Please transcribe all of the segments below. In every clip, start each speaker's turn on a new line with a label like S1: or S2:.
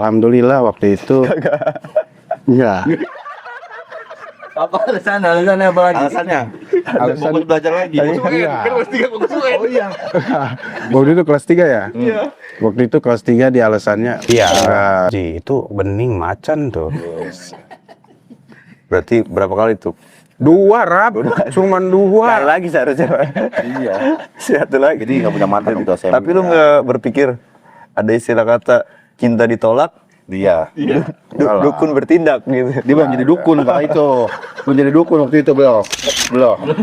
S1: Alhamdulillah waktu itu. Enggak.
S2: Apa alasannya apa lagi?
S1: Alasan
S3: belajar lagi.
S1: Iya.
S3: Kan kelas 3 fokus UN. Oh iya.
S1: Waktu itu kelas 3 ya?
S3: Iya.
S1: Waktu itu kelas 3 di alasannya. Iya. Itu bening macan tuh.
S4: Berarti berapa kali tuh?
S1: 2 Rap. Cuman 2.
S4: Sekali lagi seharusnya.
S3: Iya.
S4: Satu lagi.
S3: Jadi enggak punya mantan untuk SMP.
S4: Tapi lu nggak berpikir ada istilah kata cinta ditolak,
S3: Iya.
S4: dukun bertindak gitu.
S3: Dia belum jadi dukun kala itu. Belum jadi dukun waktu itu belum.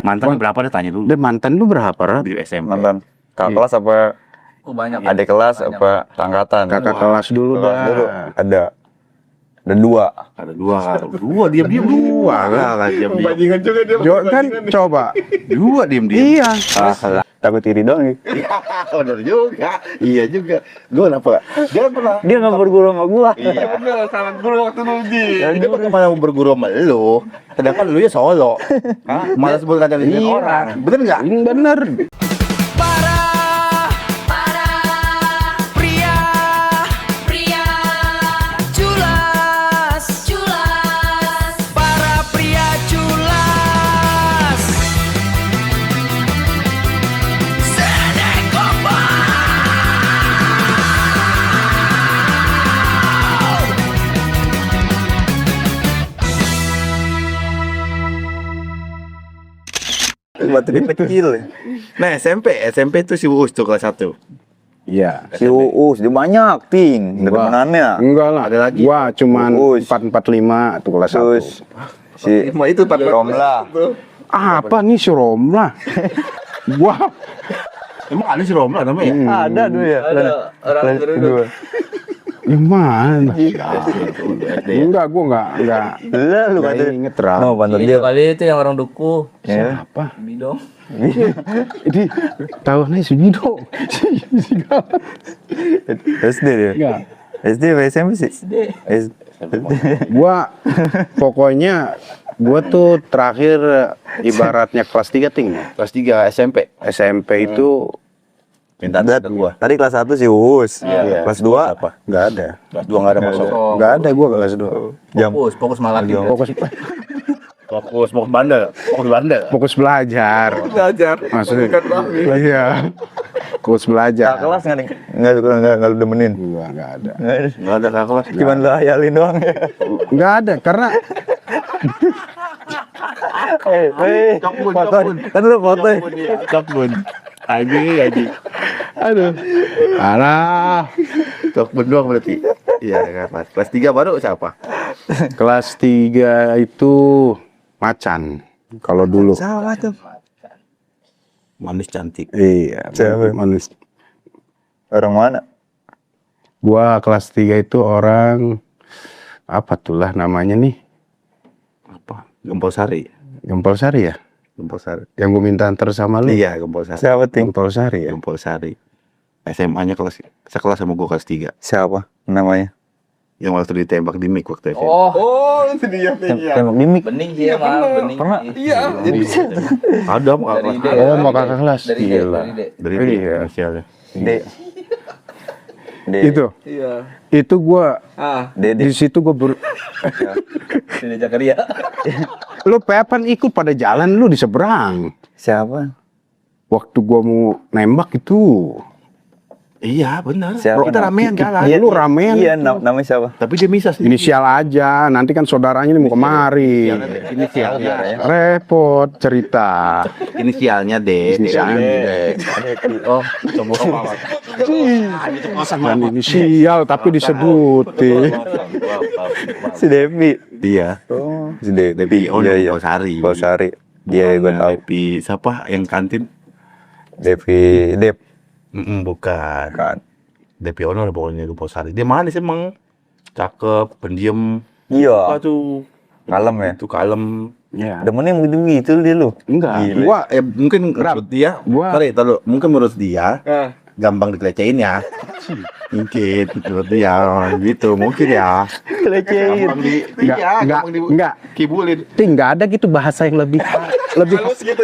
S5: Mantan berapa deh tanya dulu
S1: Dan mantan lu berapa Rap?
S5: di SMP?
S4: Mantan kakak kelas apa
S2: Banyak ya.
S4: adik kelas apa angkatan?
S1: Kakak kelas dulu
S4: Kelas
S1: dah.
S4: dulu ada 2.
S5: Ada 2 diam-diam 2 lah diam-diam.
S3: Bajingan juga dia.
S1: Kan coba.
S5: 2 diam-diam.
S1: Iya.
S4: Takut iri dong.
S3: Bener juga. Iya juga. Gua kenapa? Dia pernah.
S4: Dia nggak berguru sama gua.
S3: Iya bener, salah guru waktu Nuji. Dia pernah malah berguru sama lu. Sedangkan lu ya solo. Hah? Malah sebut kata dengan orang. Bener enggak?
S1: Ini bener.
S4: Baterai kecil.
S3: Nah, SMP tuh si Uus tuh kelas 1.
S1: Iya.
S4: Si Uus dia banyak ting.
S1: Gua-
S4: Temenannya.
S1: Enggak lah.
S3: Ada lagi.
S1: Gua cuman
S4: Uus.
S1: 445 tuh kelas 1.
S4: Terus si
S3: Itu Pak
S4: Romla.
S1: Apa nih si Romla? Wah.
S5: Emang ada si Romla namanya?
S4: Ada dulu ya.
S2: Ada orang
S4: Kelas
S2: dulu.
S4: kedua.
S1: Gimana?
S3: SD.
S1: Enggak, gua enggak.
S4: Lah lu
S1: Enggak
S4: kata.
S1: inget Rap.
S4: No, pantat
S2: Itu
S4: dia.
S2: kali itu yang orang duku.
S4: Ya.
S1: Apa?
S2: Bidong.
S1: Ini tahunnya si Bido.
S4: SD dia.
S1: Enggak.
S4: SD apa SMP sih?
S2: SD.
S1: Gua pokoknya gua tuh terakhir ibaratnya kelas 3 ting.
S3: Kelas 3 SMP.
S1: SMP itu
S3: Minta
S4: Tadi
S3: ke gua.
S4: Tadi kelas 1 si Uus.
S3: Iya.
S4: Kelas 2
S3: Apa?
S1: enggak ada.
S3: Kelas 2 enggak ada masuk.
S1: Enggak ada gua kelas 2.
S4: jam.
S2: Fokus malah gitu.
S1: Fokus
S3: Fokus bandel. Fokus bandel.
S1: fokus belajar.
S3: Belajar.
S1: Maksudnya iya. Fokus belajar.
S4: Kakak kelas enggak lu demenin.
S1: Enggak ada.
S3: Enggak ada kakak kelas.
S4: Cuman lu hayalin doang ya.
S1: Enggak ada karena
S4: Foto. Kan lu foto.
S5: Cokbun. Aji.
S1: aduh. Arah.
S3: Tok bendoang berarti. Iya, kan. Kelas 3 baru siapa?
S1: Kelas 3 itu macan. Kalau dulu.
S4: Salah tuh.
S5: Manis cantik.
S1: Iya,
S4: Siapa?
S1: manis.
S4: Orang mana?
S1: Gua kelas 3 itu orang apa tuh lah namanya nih?
S3: Apa? Gempol Sari.
S1: Gempol Sari ya?
S3: Gempol Sari.
S1: Yang gue minta antar sama lu.
S3: Iya, Gempol Sari.
S4: Siapa ting?
S1: Gempol Sari ya?
S3: Gempol Sari. SMA-nya sekelas sama gua kelas 3.
S4: Siapa namanya?
S3: Yang waktu ditembak di MIK waktu itu.
S2: Oh,
S3: itu dia.
S4: Tembak mimik.
S2: bening dia mah, bening.
S4: Pernah?
S3: Iya. Ada mau
S2: Dari
S3: kelas.
S2: D.
S1: Oh, mau kakak kelas.
S2: Dari D,
S1: Gila.
S2: dari D.
S3: Dari
S1: Iya.
S3: inisialnya.
S4: D. D.
S1: Itu.
S2: Iya.
S1: Itu gua
S4: D.
S1: di situ gua
S2: Dari Jakaria.
S1: lu Pepan ikut pada jalan lu di seberang.
S4: Siapa?
S1: Waktu gua mau nembak itu.
S3: Iya, benar.
S4: Siapa?
S3: Kita ramean jalan.
S1: Lu ramean.
S4: Iya, namanya siapa?
S3: Tapi dia misah sih.
S1: Inisial aja, nanti kan saudaranya ini mau kemari.
S3: Inisialnya.
S1: Repot cerita.
S3: Inisialnya D.
S1: Inisialnya D.
S3: Oh, coba
S1: Dan inisial tapi disebutin.
S4: Si Devi.
S3: Dia.
S4: Oh, si Devi.
S3: Oh,
S4: Iya, iya.
S3: Sari.
S4: Bosari. Dia gue tahu.
S3: Devi siapa yang kantin?
S4: Devi Dep.
S3: Bukan.
S4: Kan.
S3: Devi Honor pokoknya Gempol Sari. Dia manis emang. Cakep, pendiam.
S4: Iya.
S3: Apa tuh?
S4: Kalem ya.
S3: Itu kalem.
S1: Ya.
S4: Demennya begitu dia lu.
S1: Enggak.
S4: Gila.
S1: Gua
S3: Mungkin menurut dia.
S1: Gua-
S3: Sorry, taruh. Mungkin menurut dia. gampang dikelecehin ya. Mungkin menurut dia gitu, mungkin ya.
S4: Kelecehin.
S3: Gampang di gampang di
S1: enggak.
S3: kibulin.
S1: Ting, nggak ada gitu bahasa yang lebih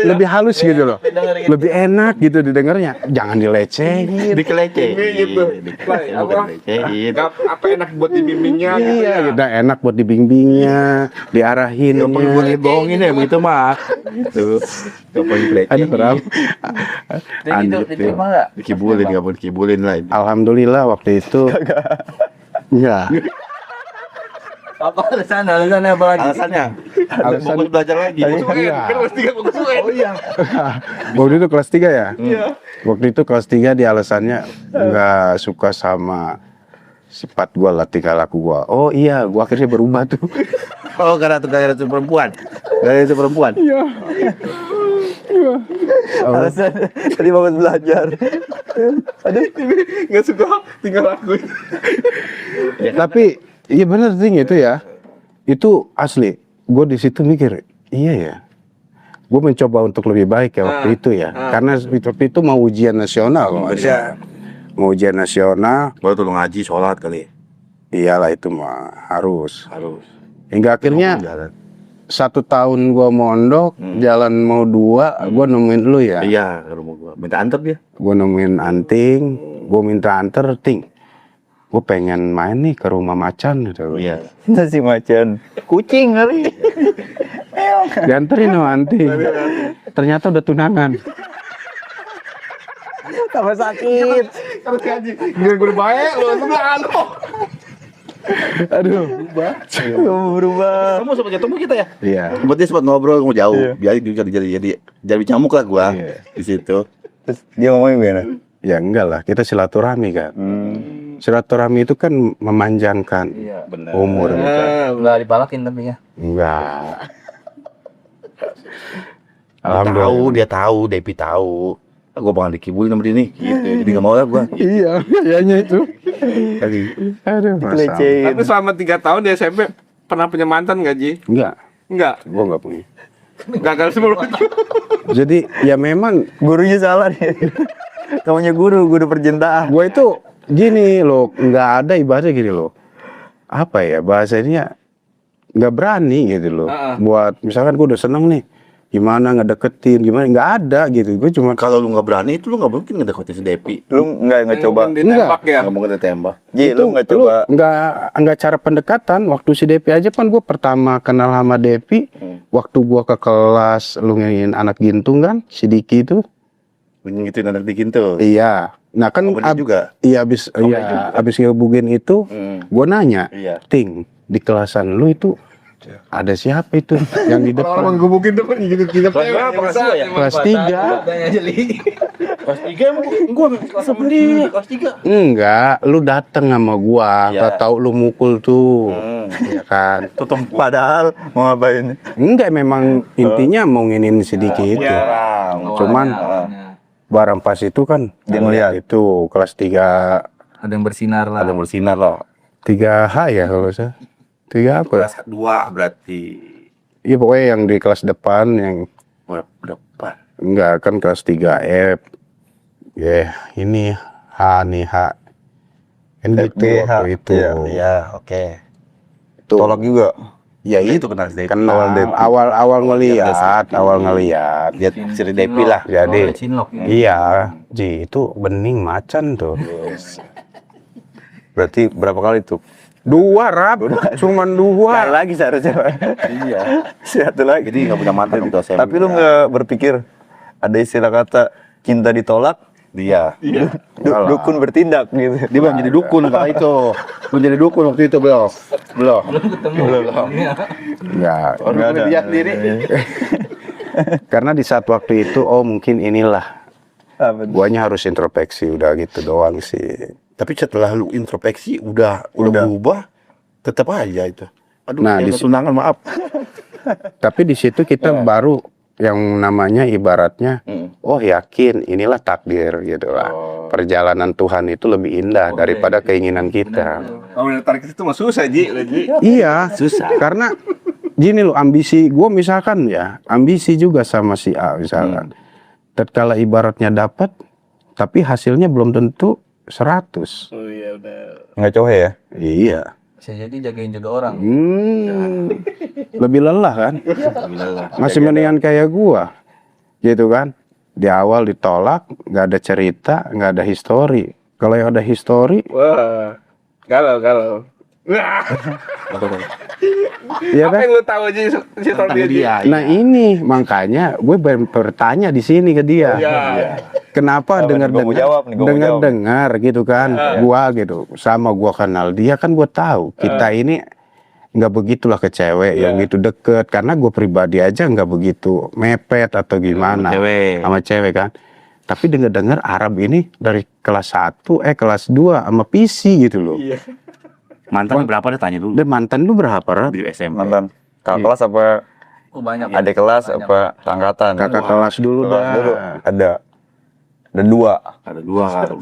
S1: lebih halus gitu loh. Lebih enak gitu didengarnya. Jangan dilecehin.
S3: Dikelecehin
S5: gitu.
S3: Dikelecehin.
S5: Apa enak buat dibimbingnya gitu
S1: Iya,
S5: ya.
S1: udah enak buat dibimbingnya, diarahin.
S3: Gak perlu buat dibohongin ya begitu mah. Tuh, gak perlu
S1: Ada
S3: dikelecehin.
S1: berapa?
S2: Jadi itu diterima nggak?
S3: Dikibulin, gak perlu dikibulin lah.
S1: Alhamdulillah waktu itu. Iya.
S2: Apa alasannya apa lagi?
S3: Alasannya,
S1: Alasan-
S3: fokus belajar lagi.
S1: Iya.
S5: Kan kelas 3 bagus UN.
S3: Oh iya.
S1: Waktu itu kelas 3 ya? Iya. Waktu itu kelas 3 di alasannya nggak suka sama sifat gua lah, tingkah laku gua. Oh iya, gua akhirnya berubah tuh.
S3: Oh karena itu perempuan. Karena itu perempuan.
S1: Iya.
S4: Alasan tadi banget belajar.
S5: Nggak suka tinggal aku.
S1: Tapi iya bener Ting itu ya. Itu asli. Gue di situ mikir, iya ya. Gue mencoba untuk lebih baik ya waktu itu ya. Karena waktu itu mau ujian nasional kalau nggak salah. Mau ujian nasional,
S3: Baru tuh ngaji, sholat kali.
S1: iyalah itu mah harus.
S3: Harus.
S1: Hingga akhirnya
S3: Jalan.
S1: 1 tahun gue mondok, jalan mau 2, gue nemuin lu ya.
S3: Iya, ke rumah gua. Minta antar dia.
S1: Gue nemuin Anting, gue minta anter, Ting. Gue pengen main nih ke rumah macan gitu.
S3: Iya.
S4: Nasi macan. Kucing kali.
S1: Dianterin sama Anting. Ternyata udah tunangan.
S4: Tambah sakit.
S5: Terus ngaji. Gila gue udah baik lo tunangan lo.
S1: Aduh.
S4: Berubah.
S3: Kamu sempat ketemu kita ya?
S1: Iya.
S3: Sempat dia sempat ngobrol, ngomong jauh. Biar jadi nyamuk lah gua di situ.
S4: Terus dia ngomongin gimana?
S1: Ya enggak lah, kita silaturahmi kan. Silaturahmi itu kan memanjangkan
S3: Benar.
S1: umur gitu.
S2: Nggak dipalakin tapi ya.
S1: Enggak.
S3: Dia tahu, Depi tahu. Gua bakal dikibulin sama dia nih, gitu. Jadi nggak mau lah gua.
S1: Iya, kayaknya itu.
S3: Kali.
S1: Aduh, masalah.
S4: Kelecehin.
S5: Tapi selama 3 tahun di SMP pernah punya mantan nggak Ji?
S1: Enggak,
S5: Enggak.
S1: gua enggak punya.
S5: Gagal semua.
S1: Jadi ya memang
S4: Gurunya salah nih. Kamunya guru percintaan.
S1: gua itu gini loh, enggak ada ibaratnya gini loh. Apa ya bahasanya, nggak berani gitu loh. Buat misalkan gua udah seneng nih, gimana ngedeketin, gimana nggak ada gitu. Gue cuma
S3: Kalau lu nggak berani itu lu nggak mungkin ngedeketin si Depi.
S4: Lu nggak coba.
S5: Mungkin ditembak ya.
S3: Nggak mungkin ditembak.
S4: Ji, lu nggak coba.
S1: nggak cara pendekatan. Waktu si Depi aja kan gue pertama kenal sama Depi, waktu gua ke kelas lu ngingin anak gintung kan, si Diki itu.
S3: Ngituin anak di Gintu.
S1: Iya. Nah kan
S3: Oh, bener juga.
S1: iya abis ngebugin itu, gue nanya,
S3: Iya.
S1: Ting, di kelasan lu itu ada siapa itu yang di
S5: Orang
S1: depan?
S5: gebukin depan gitu kita.
S3: Kelas 2 ya?
S1: Kelas 3.
S2: Tanya aja li.
S3: Kelas 3 emang gua kelas sama dia. Kelas 3.
S1: Enggak, lu dateng sama gua,
S3: Iya.
S1: gak tau lu mukul tuh, ya kan?
S4: Tutup padahal mau ngapain?
S1: Enggak, memang intinya mau nginin sedikit itu. Cuman barang pas itu kan
S4: Dia ngeliat.
S1: itu kelas 3
S2: Ada yang bersinar lah.
S3: Ada yang bersinar loh.
S1: 3H ya kalau saya. 3 apa?
S3: Kelas 2 berarti.
S1: Iya pokoknya yang di kelas depan yang
S3: Depan.
S1: enggak kan kelas 3F. Ya, ini H nih H. Kan gitu waktu itu.
S4: Iya, oke.
S1: Tuh.
S4: Tolak juga.
S1: Ya
S3: Itu
S1: itu
S3: kenal si Depi.
S1: kenal awal ngeliat, awal ngeliat.
S3: Dia si Depi lah.
S1: Jadi
S2: Cinlok ya.
S1: iya, Ji itu bening macan tuh.
S4: Berarti berapa kali tuh?
S1: 2 Rap, cuman 2.
S4: Lagi seharusnya.
S3: Iya.
S4: Satu lagi.
S3: Jadi nggak punya mantan waktu SMP.
S4: Tapi lu nggak berpikir ada istilah kata cinta ditolak,
S3: Dia.
S4: dukun bertindak gitu.
S3: Dia belum jadi dukun kala itu. Belum jadi dukun waktu itu belum. Belum.
S2: Belum ketemu. Belum.
S1: Enggak.
S3: Orang
S4: ada.
S3: dia sendiri.
S1: Karena di saat waktu itu mungkin inilah
S4: Apa tuh?
S1: guanya harus introspeksi udah gitu doang sih.
S3: Tapi setelah lu introspeksi udah berubah, tetap aja itu. Aduh,
S1: Nah,
S3: kayak tunangan maaf.
S1: Tapi di situ kita baru yang namanya ibaratnya oh yakin inilah takdir gitu lah. Perjalanan Tuhan itu lebih indah daripada keinginan kita.
S5: Kalau tarik ke situ mah susah Ji.
S1: Iya, susah. Karena gini loh, ambisi gue misalkan ya, ambisi juga sama si A misalkan. Tatkala ibaratnya dapat, Tapi hasilnya belum tentu 100.
S5: Oh iya udah.
S3: Nggak cowok ya?
S1: Iya.
S2: Bisa jadi jagain juga orang.
S1: Lebih lelah kan? Masih mendingan kayak gua. Gitu kan? Di awal ditolak, nggak ada cerita, nggak ada histori. Kalau yang ada histori,
S5: Wah. Galau. Wah.
S1: ya
S5: Apa
S1: kan?
S5: yang lu tahu aja si Tony dia?
S1: Nah ini makanya gue bertanya di sini ke dia.
S5: Iya.
S1: Kenapa
S3: Apa nih, gua mau jawab nih, gua mau jawab.
S1: dengar gitu kan? Gua gitu, sama gua kenal dia kan gua tahu kita ini nggak begitulah ke cewek yang gitu deket, karena gue pribadi aja nggak begitu mepet atau gimana sama cewek kan. Tapi dengar Arab ini dari kelas 1 kelas 2 sama PC gitu loh.
S5: Iya.
S4: Mantan berapa deh tanya dulu
S1: Dan mantan lu berapa, Rab?
S4: di SMP.
S3: Mantan kakak kelas apa
S2: Banyak.
S3: adik kelas apa angkatan?
S1: Kakak kelas dulu
S3: Kelas
S1: dah.
S3: dulu ada 2.
S4: Ada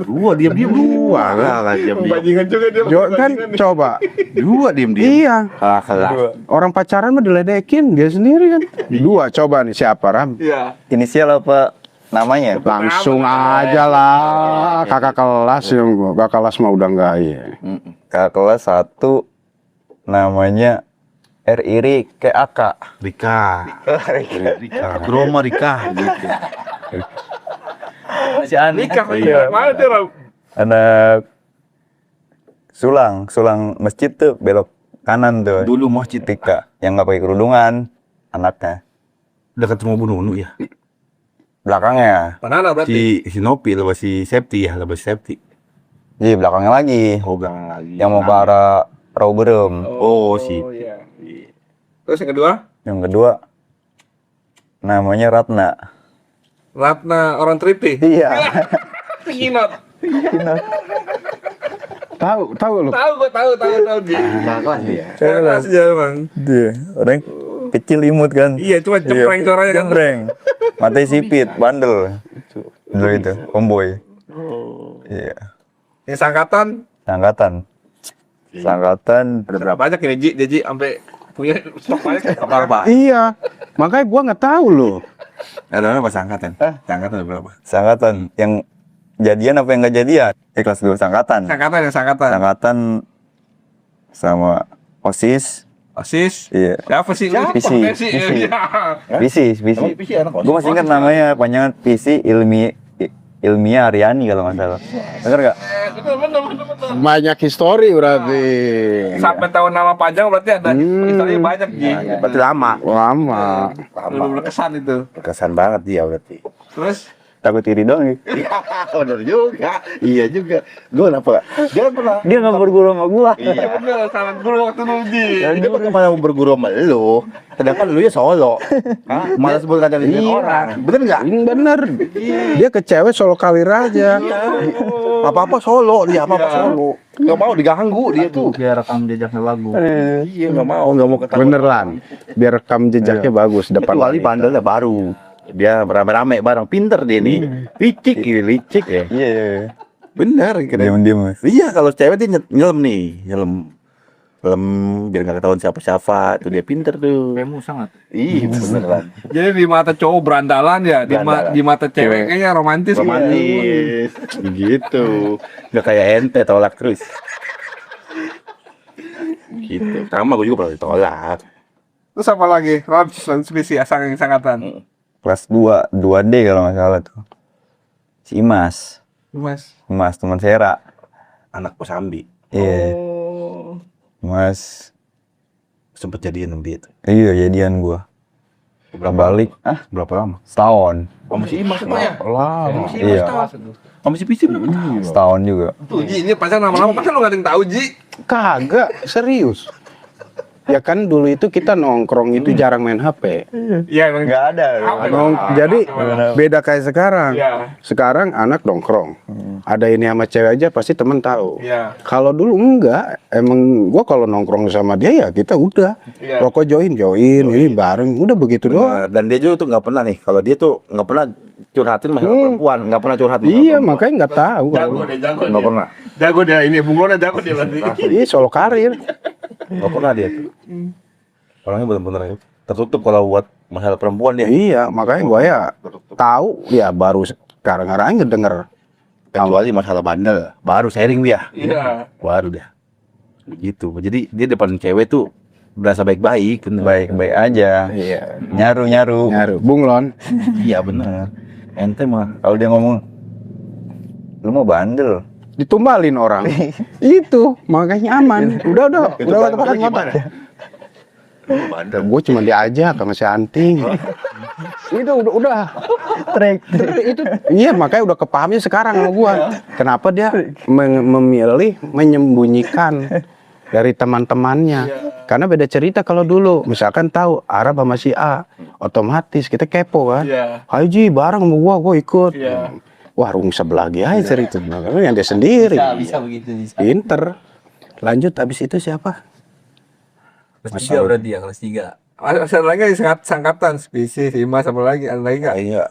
S4: dua diam-diam dua lah diam-diam.
S5: Bajingan juga dia.
S1: Kan coba.
S4: Dua diam-diam.
S1: Iya.
S3: Kelas.
S1: Orang pacaran mah diledekin dia sendiri kan. 2 coba nih siapa, Ram?
S5: Iya.
S3: Inisial apa namanya?
S1: Langsung aja lah. Kakak kelas yang gua. Kakak kelas mah udah enggak ya.
S3: Kakak kelas 1 namanya Iri kayak Aka.
S4: Rika. Roma Rika gitu.
S2: Masih aneh.
S5: Nikah mana tuh, Ram?
S3: Anak Sulang masjid tuh belok kanan tuh.
S4: Dulu masjid
S3: Rika yang nggak pakai kerudungan anaknya.
S4: dekat rumah Bu Nunu ya.
S3: Belakangnya.
S5: Banana berarti.
S4: Si Nopi lepas si Septi ya, lepas Septi.
S3: Iya belakangnya lagi.
S4: Oh belakang lagi.
S3: Yang mau ke arah Roberem.
S4: Oh, si.
S5: Iya. Terus yang kedua?
S3: Yang kedua namanya Ratna.
S5: Ratna orang Triti.
S3: Iya.
S5: Kinot.
S1: Tahu lu.
S5: Tahu dia. Kelas dia emang.
S3: Dia orang kecil imut kan.
S5: Iya, cuma cempreng suaranya kan.
S3: Jembreng. Matanya sipit, bandel. Dulu itu, omboy. Iya.
S5: Yang sangkatan
S3: Sangkatan.
S5: ada berapa banyak ini Ji sampai punya stok banyak berapa?
S1: Iya. Makanya gua nggak tahu loh.
S4: Ada berapa sangkatan? Sangkatan ada berapa?
S3: Sangkatan yang jadian apa yang nggak jadian? Kelas 2 sangkatan.
S5: Sangkatan.
S3: Sangkatan sama OSIS.
S5: Osis.
S3: Iya.
S5: Siapa sih?
S3: Visi. Visi. Gue masih ingat namanya panjangan Visi Ilmiah Aryani kalau nggak salah. Bener nggak?
S5: Bener.
S1: Banyak histori berarti.
S5: Sampai tahu nama panjang berarti ada historinya banyak Ji.
S4: Berarti lama.
S1: Lama.
S5: Belum berkesan itu.
S4: Berkesan banget dia berarti.
S5: Terus
S3: Takut iri dong nih.
S4: Bener juga. Iya juga. Gue kenapa? Dia kan pernah.
S3: Dia nggak berguru sama gua.
S5: iya bener sama guru waktu dulu Ji.
S4: Dia kan pernah berguru sama lu. Sedangkan lu ya solo. Hah? Malah sebut kata orang. Bener nggak?
S1: Ini bener. Dia ke cewek solo kalir aja.
S4: Apa-apa solo dia apa-apa solo. Nggak mau diganggu dia tuh.
S2: Biar rekam jejaknya lagu.
S4: Iya nggak mau ketahuan.
S1: Beneran. Biar rekam jejaknya bagus depan.
S4: Kecuali bandelnya baru. Dia rame-rame bareng, pinter dia nih. Licik ya.
S3: Iya.
S4: Bener.
S3: Diam-diam.
S4: Iya kalau cewek dia nyelam nih, nyelam biar nggak ketahuan siapa-siapa. Tuh dia pinter tuh.
S2: Kamu sangat.
S4: Iya beneran.
S5: Jadi di mata cowok berandalan ya,
S4: Berandalan.
S5: di mata cewek kayaknya romantis.
S4: Romantis. Gitu. Nggak kayak ente tolak terus. Gitu. Sama gue juga pernah ditolak.
S5: Terus apa lagi? Rams spesi sangkatan.
S3: Kelas 2D kalau nggak salah tuh. Si Imas teman Sera.
S4: Anak Kosambi.
S3: Iya.
S5: Oh.
S3: Mas.
S4: Sempet jadian sama dia tuh.
S3: Iya jadian gua. Balik.
S4: Berapa lama?
S3: Setahun.
S4: Sama si Imas apa ya?
S1: Lama.
S3: Iya.
S4: Sama si Pisi berapa?
S3: Setahun juga.
S5: Tuh Ji, ini pacar lama-lama pacar lu gak ada yang tahu Ji.
S1: Kagak, serius. Ya kan dulu itu kita nongkrong itu jarang main HP.
S5: Iya emang
S3: Nggak ada.
S1: Jadi beda kayak sekarang.
S5: Iya.
S1: Sekarang anak nongkrong. Ada ini sama cewek aja pasti temen tahu.
S5: Iya.
S1: Kalau dulu enggak, emang gua kalau nongkrong sama dia ya kita udah.
S5: Iya.
S1: Rokok join, ini bareng, udah begitu doang.
S4: Dan dia juga tuh nggak pernah nih. Kalau dia tuh nggak pernah curhatin masalah perempuan, nggak pernah curhat. masalah
S1: Iya,
S4: perempuan.
S1: makanya nggak tahu.
S4: Nggak pernah.
S5: Jago dia ini bunglonnya jago dia berarti.
S1: Iya, solo karir.
S4: Nggak pernah dia. Orangnya benar-benar tertutup kalau buat masalah perempuan dia.
S1: Iya, makanya gua ya tahu ya baru sekarang ngedenger
S4: Kecuali masalah bandel, baru sharing dia.
S5: Iya.
S4: Baru dia. Begitu. Jadi dia depan cewek tuh berasa baik-baik, bener.
S2: Baik-baik aja.
S1: Iya.
S2: Nyaru.
S1: Nyaru. Bunglon.
S4: Iya bener. Ente mah
S2: Kalau dia ngomong, lu mau bandel.
S1: Ditumbalin orang. Itu makanya aman. Udah pakai motor. Gue cuma diajak sama si Anting. Itu udah. Itu iya makanya udah kepahamnya sekarang sama gua. Kenapa dia memilih menyembunyikan dari teman-temannya? Karena beda cerita kalau dulu. Misalkan tahu Arab sama si A, otomatis kita kepo kan.
S5: Iya.
S1: Haji bareng sama gua ikut.
S5: Iya.
S1: Wah, rung sebelah lagi aja cerita. Makanya yang dia sendiri.
S2: Bisa begitu. Bisa.
S1: Pinter. Lanjut habis itu siapa?
S2: Kelas 3 berarti ya, kelas 3.
S5: Ada lagi sangkatan, spesies, Ima sama lagi, ada lagi nggak?
S4: iya.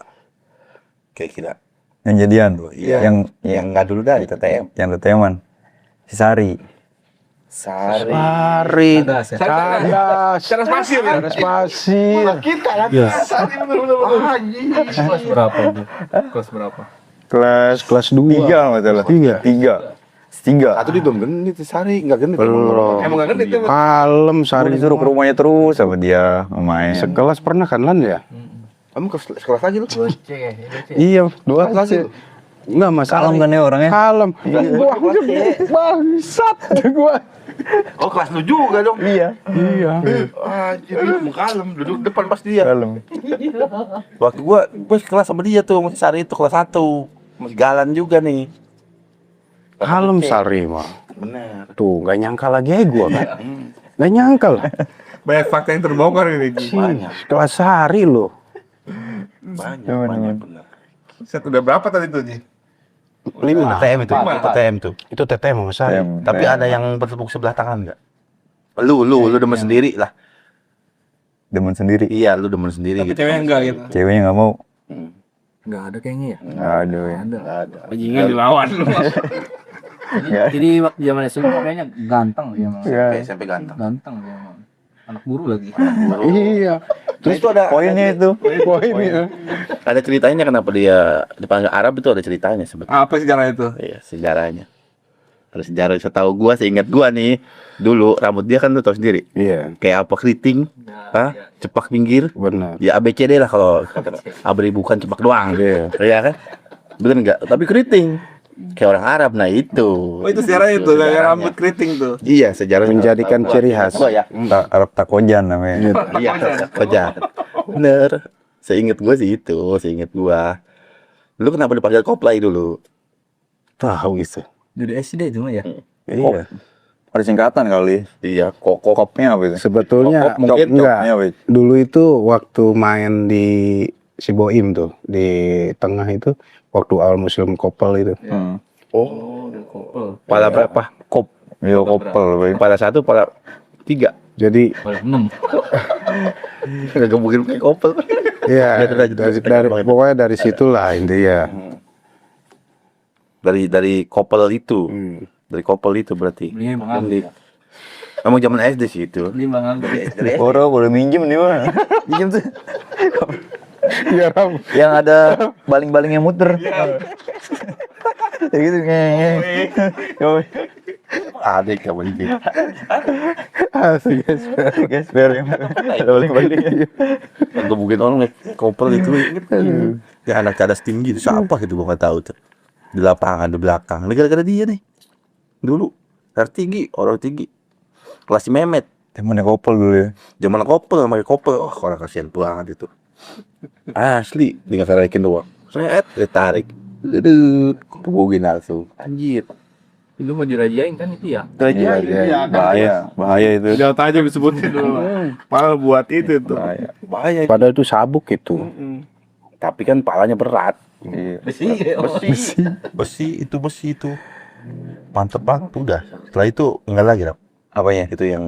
S4: Kayak kira.
S2: Yang jadian.
S5: Iya.
S4: Yang nggak dulu dah di TTM.
S2: Yang TTM-an. Si Sari.
S4: Sari.
S1: Farid.
S5: Secara spasi ya?
S1: Ada spasi.
S2: Kelas berapa itu?
S5: Kelas berapa?
S1: Kelas 2.
S2: 3 masalah. 3.
S4: Atau dia belum genit Sari, nggak genit.
S1: Belum.
S5: Emang nggak ngerti itu?
S1: Kalem
S2: Sari
S1: Sari.
S2: disuruh ke rumahnya terus sama dia main.
S1: Sekelas pernah kan Lan ya?
S4: Kamu sekelas lagi lu?
S1: Iya, 2 kelas itu. Enggak masalah.
S2: Kalem kan ya orangnya?
S1: Kalem. Gua bangsat gua.
S4: Oh kelas lu juga dong.
S2: Iya.
S1: Iya.
S4: Jadi mau kalem, duduk depan pas dia.
S2: Kalem.
S4: Waktu gua kelas sama dia tuh, masih Sari itu kelas 1. Masih galan juga nih.
S1: Kalem Sari mah.
S4: Bener.
S1: Tuh, gak nyangka lagi aja gua kan. Gak nyangka lah.
S5: Banyak fakta yang terbongkar ini.
S1: Kelas Sari loh.
S4: Banyak bener.
S5: Set udah berapa tadi tuh, Ji?
S1: 5.
S4: TTM itu, TTM tuh.
S1: Itu TTM sama Sari.
S4: Tapi ada yang bertepuk sebelah tangan nggak? Lu demen sendiri lah.
S2: Demen sendiri.
S4: Iya, lu demen sendiri
S5: Tapi
S4: gitu.
S5: ceweknya enggak gitu.
S2: Ceweknya nggak mau.
S6: Nggak ada kayaknya ya.
S2: Aduh ya.
S5: Bajingan dilawan lu.
S6: Jadi waktu zaman SMP kayaknya ganteng dia emang.
S4: SMP ganteng.
S6: Ganteng dia emang. Anak guru lagi.
S1: Iya.
S4: Terus itu ada
S2: Poinnya itu.
S1: Poinnya.
S4: ada ceritanya kenapa dia dipanggil Arab itu ada ceritanya sebetulnya.
S5: Apa sejarah itu?
S4: Iya, sejarahnya. Ada sejarah setahu gua, seingat gua nih, dulu rambut dia kan lu tahu sendiri.
S1: Iya,
S4: Kayak apa keriting, cepak pinggir,
S1: benar.
S4: ya ABCD lah kalau abri bukan cepak doang. Iya kan? Bener nggak? Tapi keriting. Kayak orang Arab, nah itu.
S5: Oh itu sejarah itu, kayak rambut keriting tuh.
S4: Iya, sejarah
S1: Menjadikan ciri khas.
S4: Gua ya.
S2: Arab Takojan namanya.
S4: Iya, kerja. Bener. Seinget gua sih itu, seinget gua. Lu kenapa dipanggil Koplay dulu?
S1: Tahu gitu.
S6: Dari SD itu mah ya.
S1: Iya.
S2: Ada singkatan kali.
S4: Iya, kok
S2: Kopnya apa itu?
S1: Sebetulnya
S4: mungkin
S1: enggak.
S2: Kopnya apa itu?
S1: Dulu itu waktu main di Siboim tuh di tengah itu waktu awal Muslim Kopel itu.
S4: Pala berapa?
S2: Kop. Iya kopel.
S4: Pala 1, pala 3.
S1: Jadi
S6: Pada 6.
S4: Gak mungkin pakai kopel.
S1: ya
S4: Lanjut,
S1: dari pokoknya dari situlah intinya.
S4: Dari kopel itu.
S1: Hmm.
S4: Dari kopel itu berarti.
S6: Belinya Bang Anggi.
S4: Emang zaman SD sih itu.
S6: Beli Bang Anggi.
S2: Oro boleh minjem nih mah. Minjem tuh.
S1: Iya, Ram.
S2: Yang ada baling-baling yang muter. Ya gitu nge.
S4: Ada kamu ini.
S1: Asik, guys.
S2: Guys, biar yang ada baling-baling.
S4: Atau mungkin orang naik kopel itu. Ya anak cadas tinggi itu siapa gitu gua nggak tahu tuh. Di lapangan di belakang. Gara-gara dia nih. Dulu tinggi, orang tinggi. Kelas si Mehmet.
S2: Temennya kopel dulu ya.
S4: Zaman kopel sama kopel. Oh, orang kasihan banget itu. Asli, tinggal tarikin doang. Saya ditarik. Aduh, kebugin langsung. Anjir.
S6: Itu mau dirajain kan itu ya.
S2: Iya, bahaya itu.
S5: Jauh aja disebutin dulu. Malah buat itu tuh.
S4: Bahaya.
S1: Padahal itu sabuk itu.
S4: Tapi kan palanya berat.
S2: Iya.
S4: Besi itu. Mantep banget udah. Setelah itu enggak lagi, Rap.
S2: Apanya?
S4: Itu yang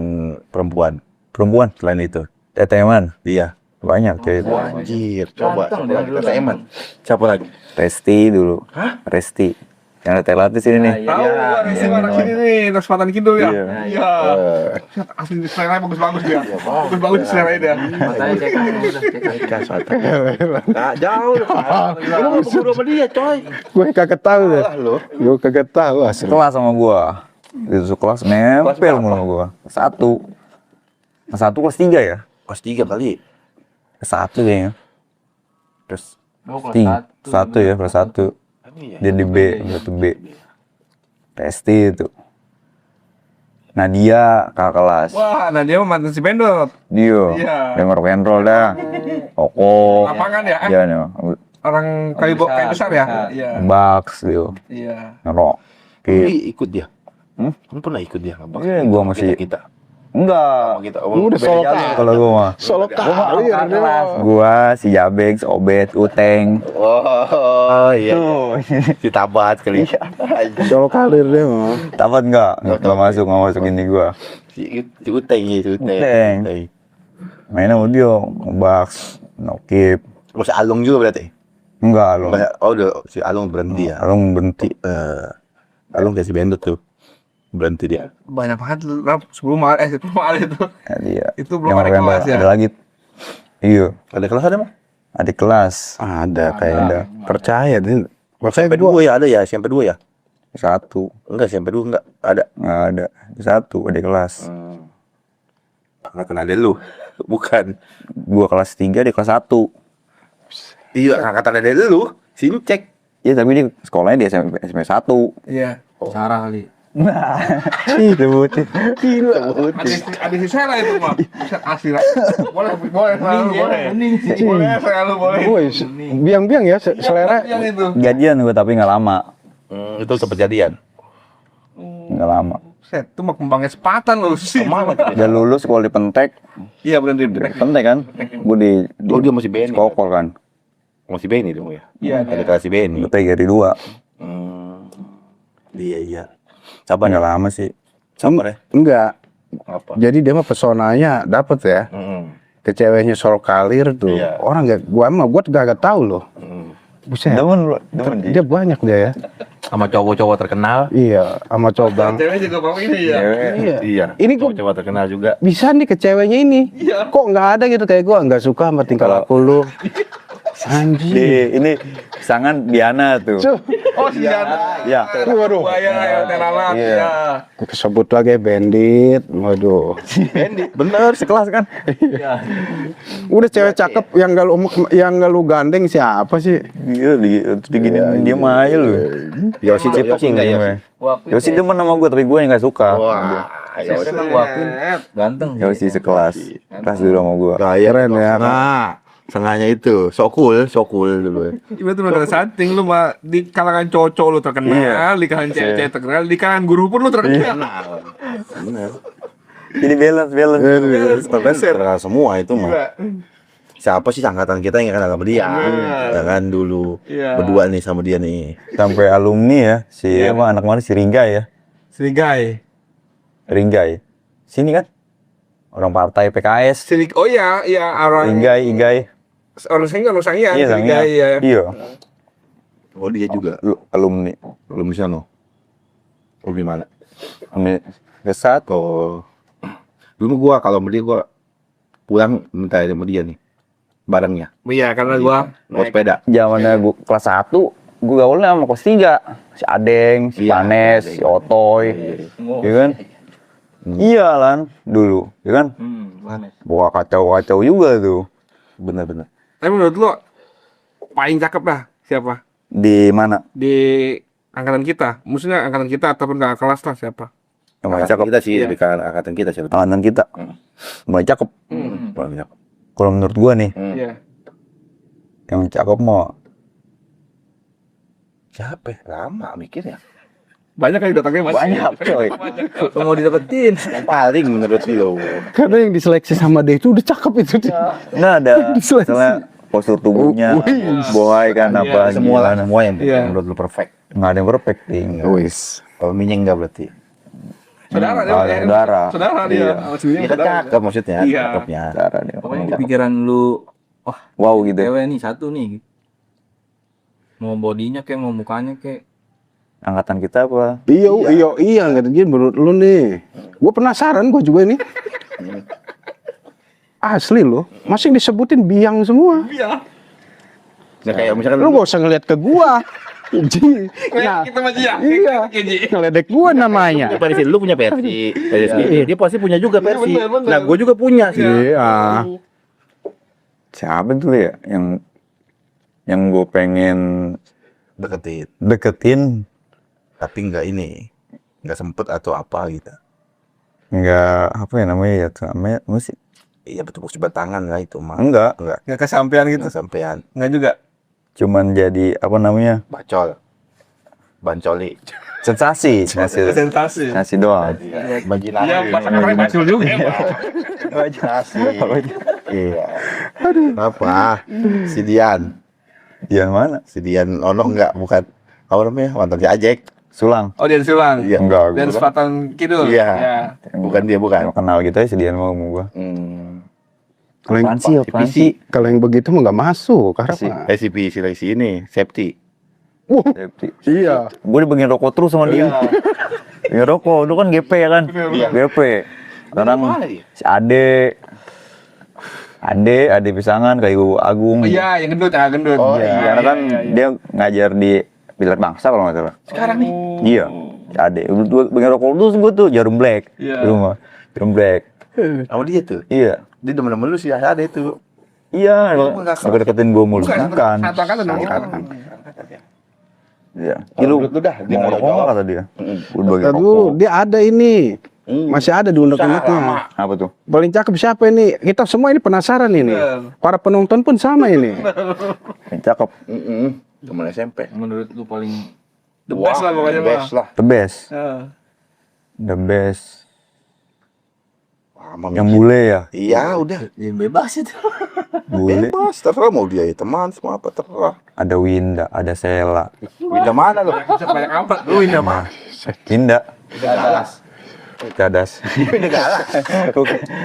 S4: perempuan.
S2: Perempuan.
S4: Selain itu.
S2: Teteman.
S4: Iya.
S2: Banyak cewek itu.
S4: Anjir, coba.
S6: Ganteng dia dulu.
S4: Siapa lagi?
S2: Resti dulu. Resti. Yang ada telatis ini nih.
S6: Iya.
S5: Tahu gua racing anak sini nih, anak Selatan Kidul ya.
S2: Iya.
S5: Iya. Asli selera bagus-bagus dia. Bagus-bagus selera dia.
S6: Matanya cek udah.
S3: Nah, jauh. Lu mau berguru sama dia, coy.
S1: Gue kagak tahu deh.
S3: Lo.
S1: Gue kagak tahu asli.
S2: Kelas sama gua. Itu kelas nempel mulu sama gua. Kelas 1 kelas 3 ya?
S4: Kelas 3 kali.
S2: Kelas 1 kayaknya. Terus
S6: Oh, kelas
S2: 1 ya, kelas 1. Dia di B, satu B. PST itu. Nadia kakak kelas.
S5: Wah, nah dia mah mantan si Bendot.
S2: Dia,
S5: Iya.
S2: denger rock and roll dah. Koko.
S5: Lapangan ya?
S2: Iya nih,
S5: Orang kayu besar ya? Iya.
S2: Bucks dia,
S5: Iya.
S2: ngerok.
S4: Ikut dia.
S2: Hmm?
S4: Kamu pernah ikut dia nggak?
S2: Iya, gua masih
S4: kita.
S2: enggak.
S4: Kita.
S1: Lu udah solo kalir.
S2: Kalau gua mah,
S1: Solo kalir dia.
S2: gua si Jabex, Obet, Uteng.
S4: Oh iya. Si Tabat kali.
S1: Solo kalir dia mah.
S2: Tamat enggak masuk ini gua.
S4: Si Uteng ya, si Uteng.
S2: Uteng. Mainnya sama dia, Bucks, Nokip.
S4: Oh, si Along juga berarti.
S2: Enggak lo.
S4: Oh, udah si Along berhenti ya.
S2: Along berhenti.
S4: Along kayak si Bendot tuh. Berhenti dia.
S5: Banyak banget lu, sebelum itu.
S2: Ya, dia.
S5: Itu belum
S2: Yang
S5: ada
S2: rock and roll.
S5: kelas ya?
S2: Ada lagi. Iya,
S4: Ada kelas ada mah?
S2: adik kelas.
S1: Ada kayaknya. Percaya dia.
S4: SMP 2 ya ada ya, SMP 2 ya?
S2: 1.
S4: Enggak, SMP 2 enggak ada.
S2: Enggak ada. 1 adik kelas.
S4: Enggak kenal ada lu. Bukan.
S2: Gua kelas 3, dia kelas 1.
S4: Iya, angkatan ada lu. Sincek.
S2: Iya, tapi dia sekolahnya di SMP 1.
S5: Iya.
S6: Sarah kali.
S2: Itu bocil.
S5: Ada si Sela itu mah. Asli. Boleh selalu boleh. Boleh selalu boleh.
S1: Woi, biang-biang ya selera.
S5: Yang itu.
S2: Jadian gua tapi nggak lama.
S4: Itu sempat jadian.
S2: Nggak lama.
S5: Set, itu mah kembangnya sepatan lu sih.
S4: Kemana tuh?
S2: Dia lulus sekolah di Pentek.
S5: Iya berhenti.
S2: Pentek kan? Gua di
S4: Oh, dia masih BNI.
S2: Skokol kan.
S4: Masih BNI dong ya?
S5: Iya.
S4: Ada kelas BNI.
S2: Gua TGRI 2.
S4: Iya. Sabar
S2: Nggak
S4: ya?
S2: lama sih.
S4: Sabar ya?
S1: Enggak.
S4: Apa?
S1: Jadi dia mah pesonanya dapet ya. Ke ceweknya solo kalir tuh.
S4: Iya.
S1: Orang gak, gua gak tahu loh. Buset.
S2: Demen Ji.
S1: Dia banyak dia ya.
S4: Sama cowok-cowok terkenal.
S1: Iya, sama coba.
S5: Cewek juga mau ini ya.
S1: Iya.
S4: Iya.
S1: Ini kok
S4: Cowok terkenal juga.
S1: bisa nih ke ceweknya ini. Kok nggak ada gitu kayak gua nggak suka sama tingkah laku lu. Anjing.
S2: Ini sangan Diana tuh.
S5: Oh si Diana.
S2: Ya.
S1: Waduh.
S5: Buaya yang teralat.
S2: Iya.
S5: Ya.
S1: Kesebut lagi bandit. Waduh.
S2: Bener sekelas kan?
S1: Udah cewek cakep yang gak lu gandeng siapa sih?
S2: Iya, digini dia mah aja lu.
S4: Yosi Cipok enggak ya?
S2: Yosi demen sama gue tapi gue yang gak suka.
S4: Wah,
S6: Yosi mah gua akuin ganteng.
S2: Yosi sekelas. Kelas dulu sama gue.
S1: Keren ya.
S4: Nah, sengaja itu. So cool dulu.
S5: Ibu tuh udah santing lu mah di kalangan cowok lu terkenal, di kalangan cewek terkenal, di kalangan guru pun lu terkenal.
S4: Bener.
S2: Ini balance.
S4: Terkenal semua itu mah.
S5: Gila.
S4: Siapa sih angkatan kita yang kenal sama dia? Ya kan dulu.
S5: Iya.
S4: Berdua nih sama dia nih.
S2: Sampai alumni ya, si apa anak mana si Ringgai ya.
S5: Srigai.
S2: Ringgai. Sini kan? Orang partai PKS.
S5: Oh iya, iya orang
S2: Igai.
S5: orang Sangiang,
S2: Iya,
S5: Srigai ya.
S2: Iya.
S4: Oh dia juga.
S2: Alumni.
S4: Belum bisa no. Oh gimana?
S2: Alumni Kesat.
S4: Oh. Dulu gua kalau sama dia gua pulang minta sama dia nih. Barangnya.
S5: Iya, karena gua
S4: Bawa sepeda.
S2: Zamannya gua kelas 1, gua gaulnya sama kelas 3. Si Adeng, si
S4: Iya,
S2: Panes,
S4: Adeng.
S2: si Otoy. Iya kan? Iya lan dulu, ya kan?
S6: Mana?
S2: Bawa kacau-kacau juga tuh.
S4: Bener.
S5: tapi menurut lu paling cakep lah siapa?
S2: Di mana?
S5: Di angkatan kita. Maksudnya angkatan kita ataupun kakak kelas lah siapa?
S2: Yang paling
S4: Angkatan
S2: cakep.
S4: kita sih, lebih ke angkatan kita sih.
S2: Angkatan kita. Paling cakep.
S4: Paling cakep.
S2: Kalau menurut gua nih,
S5: Iya.
S2: yang cakep mau
S4: Siapa? Ya? Lama mikirnya.
S5: Banyak kali datangnya Mas.
S2: banyak coy.
S6: Kalau mau didapetin.
S4: Yang paling menurut lo.
S1: Karena yang diseleksi sama dia itu udah cakep itu dia.
S2: Nggak ada. Misalnya postur tubuhnya, bohai kan apa
S4: Semua
S2: gimana.
S4: yang
S5: Iya.
S4: menurut lo perfect.
S2: Nggak ada yang perfect ting.
S1: Wis.
S4: Kalau minyeng enggak berarti.
S5: Saudara dia.
S2: Saudara.
S5: Saudara dia.
S2: Iya.
S5: Sama Srigai
S4: Iya kan
S5: saudara.
S4: cakep maksudnya.
S5: Iya.
S4: Cakepnya.
S2: Saudara dia.
S6: Pokoknya kepikiran lu,
S2: Wow gitu.
S6: cewek nih satu nih. Mau bodinya kayak mau mukanya kayak
S2: angkatan kita apa?
S1: Iya, nggak gini menurut lu nih. Gue penasaran, gue juga nih. Asli loh, masih disebutin biang semua.
S3: Nah, kayak misalkan
S1: Lu gak usah ngeliat ke gua. Ji. Nah,
S5: Kita mah ya.
S1: iya, ngeledek gua namanya.
S3: Persi lu punya versi. Dia pasti punya juga versi.
S5: bener.
S3: Nah, gue juga punya sih.
S1: Iya.
S2: Siapa tuh ya yang gue pengen deketin
S4: Tapi nggak ini, nggak sempet atau apa gitu.
S2: nggak apa ya namanya ya tuh namanya musik
S4: Iya betul coba tangan lah itu mah.
S2: enggak
S5: Nggak kesampean gitu.
S4: Nggak sampean.
S5: Nggak juga.
S2: cuman jadi apa namanya
S4: Bacol. Bancoli.
S2: sensasi
S5: Presentasi.
S2: doang
S3: Imajinasi.
S5: Iya, bahasa orang Bacul juga.
S3: Imajinasi. Iya. Apa? Si Dian.
S2: yang mana
S4: Si Dian Ono enggak, bukan. Apa namanya? Mantan si Ajek.
S2: Sulang
S5: Oh, dia Sulang.
S3: Iya.
S2: enggak
S5: Dan
S2: gua
S5: Selatan Kidul.
S3: Iya.
S5: Ya.
S3: Bukan dia, bukan.
S2: kenal gitu aja sedian mau gua
S1: Kalau yang,
S2: apaan sih
S1: kalau yang begitu mah nggak masuk. Karena apa?
S3: si ini, safety.
S1: Iya.
S2: gue dibagi rokok terus sama dia ya rokok lu kan GP ya kan GP sekarang si Ade pisangan kayu Agung
S5: Oh, iya, yang gendut, gendut.
S3: Oh,
S2: iya,
S3: iya,
S2: karena kan dia ngajar di Pilar Bangsa kalau nggak salah.
S5: Sekarang nih.
S2: Iya, si Ade. Gue pengen rokok terus gue tuh Jarum Black
S5: Iya.
S2: di rumah. Jarum Black.
S3: Sama dia tuh.
S2: Iya.
S3: Dia demen-demen lu sih, ada itu.
S2: Iya,
S3: nggak
S2: nggak deketin gue mulu. Bukan.
S5: Satu angkatan dong.
S2: Iya. Ih, lu
S3: Menurut lu dah, dia
S2: mau
S3: nggak
S2: rokok nggak
S3: jawab.
S2: kata dia? Gue bagi
S1: Ntar
S2: rokok.
S1: dulu, dia ada ini. Masih ada di undang-undangnya.
S2: Apa tuh?
S1: Paling cakep siapa ini? Kita semua ini penasaran ini. Para penonton pun sama ini.
S2: Yang cakep.
S3: Temen SMP.
S6: Menurut lu paling
S5: The best lah pokoknya mah.
S3: Best lah.
S2: The best.
S5: Heeh.
S2: The best.
S3: Lama
S2: Yang bule ya?
S3: Iya, udah.
S6: yang bebas itu.
S2: Bule.
S3: Bebas, terserah mau dia ya teman, semua apa terserah.
S2: Ada Winda, ada Sela.
S3: Winda mana lo?
S5: Banyak apa? Lu ini apa?
S2: Winda.
S3: Galas.
S2: Cadas.
S3: Winda galak.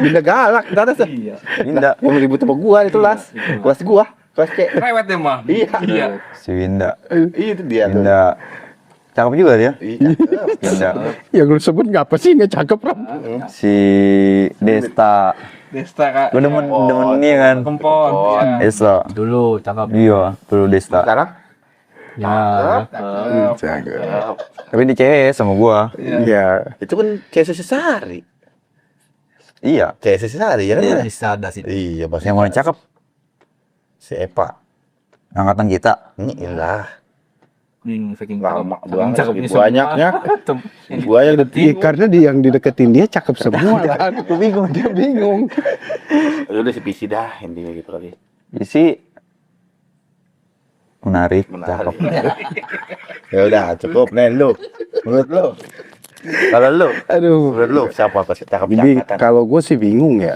S1: Benda galak, ntar ada.
S2: Winda.
S3: Yang ribut sama gua itu las. Kelas gua, kelas C.
S5: Rewet deh mah.
S3: Iya.
S2: Si Winda.
S3: Itu dia tuh.
S2: Winda. Cakep juga dia.
S3: Iya.
S2: Winda.
S1: Yang lu sebut nggak apa sih? Nggak cakep, Ram.
S2: Si Desta.
S5: Desta Kak.
S2: Gue demen ini kan.
S5: Kempon. Iya.
S2: Desta.
S6: Dulu cakep.
S2: Iya, dulu Desta.
S3: Sekarang?
S6: Ya.
S2: Tapi di CS sama gua.
S1: Iya.
S3: Itu kan CS Sesari.
S2: Iya.
S3: CS Sesari ya kan?
S6: Bisa ada sih.
S3: Iya, bahasa
S2: Yang mana cakep?
S3: si Epa.
S2: Angkatan kita.
S3: Iyalah.
S6: Saking
S3: Lama
S6: cakep.
S3: banget,
S6: Cakepnya
S3: saking banyaknya. Gua yang
S1: Iya, karena yang dideketin dia cakep semua kan. Aku bingung, dia bingung.
S3: udah si PC dah intinya gitu kali.
S2: Isi menarik, cakep.
S3: Ya udah, cukup nih lu. Menurut lu. Kalau lu,
S1: Aduh.
S3: menurut lu siapa pas cakep
S1: Bing,
S3: angkatan?
S1: kalau gue sih bingung ya.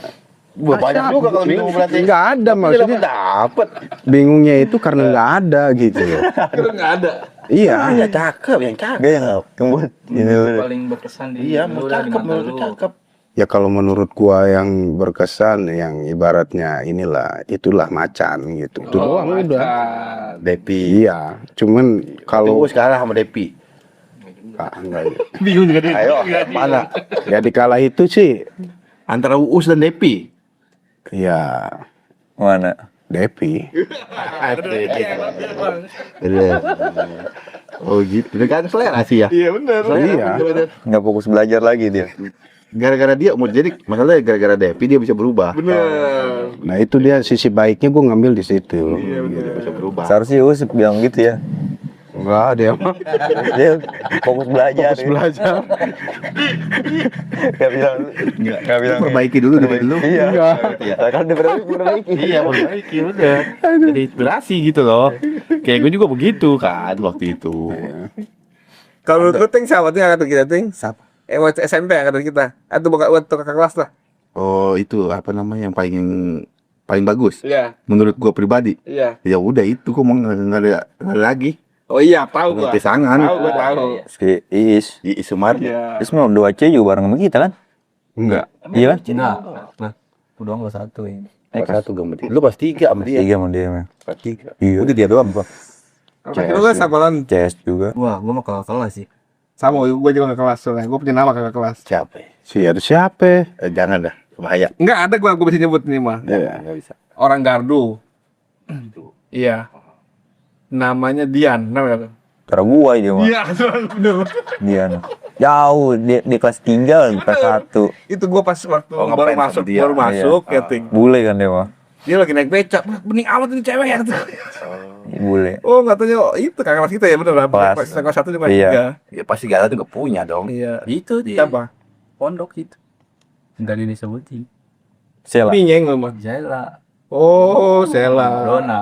S3: Gua banyak juga kalau bingung berarti.
S1: Nggak ada maksudnya.
S3: Dapet.
S1: Bingungnya itu karena nggak ada gitu.
S5: Itu nggak ada.
S1: Iya.
S3: Iya cakep, yang cakep.
S2: Gak yang kembut. Ini
S6: Paling berkesan di
S3: Iya,
S6: lu
S3: menurut
S6: lah, di
S3: cakep,
S6: mata
S3: menurut
S6: lu.
S3: cakep.
S1: Ya kalau menurut gua yang berkesan yang ibaratnya inilah itulah macan gitu. Itu doang udah.
S3: Depi.
S1: Iya, cuman
S3: Kalau
S1: kalau
S3: gua sekarang sama Depi.
S1: enggak,
S5: Bingung juga dia.
S3: Ayo, mana?
S1: ya di kala itu sih
S3: Antara Uus dan Depi.
S1: ya
S2: mana?
S1: Depi.
S3: Oh gitu, udah kan selera sih ya.
S5: Iya benar.
S1: Iya.
S2: Nggak fokus belajar lagi dia.
S3: Gara-gara dia mau jadi masalahnya gara-gara Depi dia bisa berubah.
S5: Benar.
S1: Nah itu dia sisi baiknya gua ngambil di situ.
S3: Dia bisa berubah.
S2: Seharusnya Us bilang gitu ya.
S1: Enggak dia mah
S2: Dia fokus belajar.
S1: fokus belajar.
S2: Gak bilang. Gak bilang.
S3: Perbaiki dulu diri lu.
S2: Iya.
S1: Enggak.
S2: Kan diperbaiki.
S3: Iya, perbaiki udah. Jadi inspirasi gitu loh. Kayak gue juga begitu kan waktu itu.
S5: Kalau menurut lu Ting siapa tuh yang angkatan kita Ting? Siapa? Waktu SMP angkatan kita. Atau bukan waktu kakak kelas lah.
S3: Oh, itu apa namanya yang paling bagus
S5: Iya.
S3: menurut gua pribadi.
S5: Iya.
S3: Ya udah itu kok mau nggak ada lagi.
S5: Oh iya, tahu gua.
S3: Pisangan.
S5: Tahu gua tahu.
S2: Si Iis.
S3: Di Isumar.
S5: Iya.
S2: Terus mau 2C juga bareng sama kita kan?
S1: Enggak.
S2: Iya kan?
S6: Cina. Nah, itu doang kelas 1 ini.
S3: Pas satu sama dia. Lu pas 3 sama dia.
S2: 3 sama dia. Mel.
S3: Pas 3.
S2: Iya.
S3: Udah dia doang, Bang.
S5: Kalau kakak kelas angkatan
S2: CS juga.
S6: Wah, gua mah kakak kelas sih.
S5: sama, gue juga kakak kelas soalnya. Gue punya nama kakak kelas.
S3: Siapa?
S1: Ada siapa?
S3: Jangan dah, bahaya.
S5: Enggak ada gue bisa nyebut ini mah.
S3: Nggak bisa.
S5: Orang Gardu. Iya. Namanya Dian, namanya.
S2: Cara gua dia mah.
S5: Iya, bener.
S2: Dia jauh di kelas 3 kelas 1.
S5: Itu gue pas waktu
S3: Oh,
S5: baru
S3: ngefans sama
S5: masuk,
S3: dia.
S5: ya ting.
S2: Bule kan dia mah.
S5: Dia lagi naik becak, bening amat ini cewek ya.
S2: Bule.
S5: Oh, katanya oh, itu kakak kelas kita ya bener lah.
S2: Kelas.
S5: Kelas 1 juga
S2: Iya.
S5: 3.
S3: Ya pasti Gala tuh nggak punya dong.
S5: Iya.
S6: Itu di
S5: Siapa?
S6: pondok itu. Enggak disebutin.
S2: Sela.
S5: Pinyeng lu mah.
S6: Jaila,
S5: Oh, Sela.
S6: Madonna.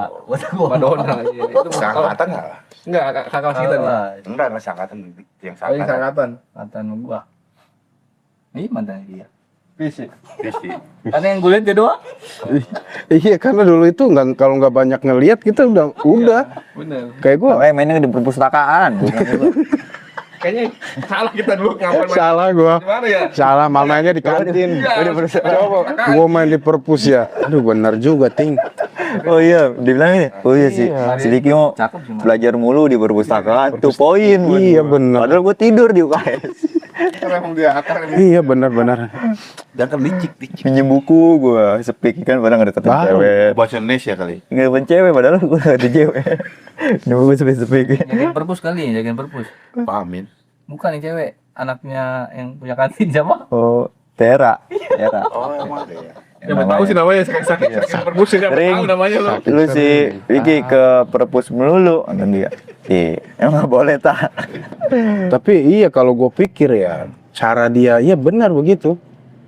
S5: Madonna. Iya. Itu
S3: Seangkatan nggak?
S5: enggak kakak kelas kita nih.
S3: Enggak seangkatan yang
S5: Oh, ini
S3: seangkatan.
S5: angkatan.
S6: Mantan gua. Ini mantan dia.
S5: Fisik.
S3: Fisik.
S6: Karena yang gue lihat dia doang.
S1: Iya, karena dulu itu nggak, kalau nggak banyak ngelihat kita udah
S5: Bener.
S1: kayak gue
S2: Mainnya di perpustakaan.
S5: Kayaknya salah kita dulu ngapain main.
S1: salah gue.
S5: Gimana ya?
S1: Salah mainnya di kantin. Coba gua main di perpus ya. Aduh benar juga ting.
S2: Oh iya, dibilang ini. Oh iya sih. Si Diki mau
S6: Cakep sih, Mas.
S2: belajar mulu di perpustakaan. Tuh poin.
S1: Iya benar.
S2: Padahal gua tidur di UKS.
S5: Karena emang dia akar emang.
S1: Iya benar.
S3: Dan kan licik.
S2: Pinjem buku gua sepik kan padahal nggak deketin
S1: Baru.
S2: cewek.
S3: Bahasa Indonesia kali.
S2: Nggak deketin cewek padahal gua nggak deketin cewek. Pinjem buku sepik.
S6: Jagain perpus kali ya, jagain perpus.
S3: Pahamin.
S6: Bukan yang cewek, anaknya yang punya kantin siapa?
S2: Oh, Tera.
S3: Oh, emang ada ya.
S5: Siapa tahu sih namanya sakit perpus siapa
S2: Sering.
S5: tahu namanya lo.
S2: Lu si Vicky ke perpus melulu kan dia. Emang nggak boleh tak.
S1: Tapi iya kalau gue pikir ya cara dia iya benar begitu.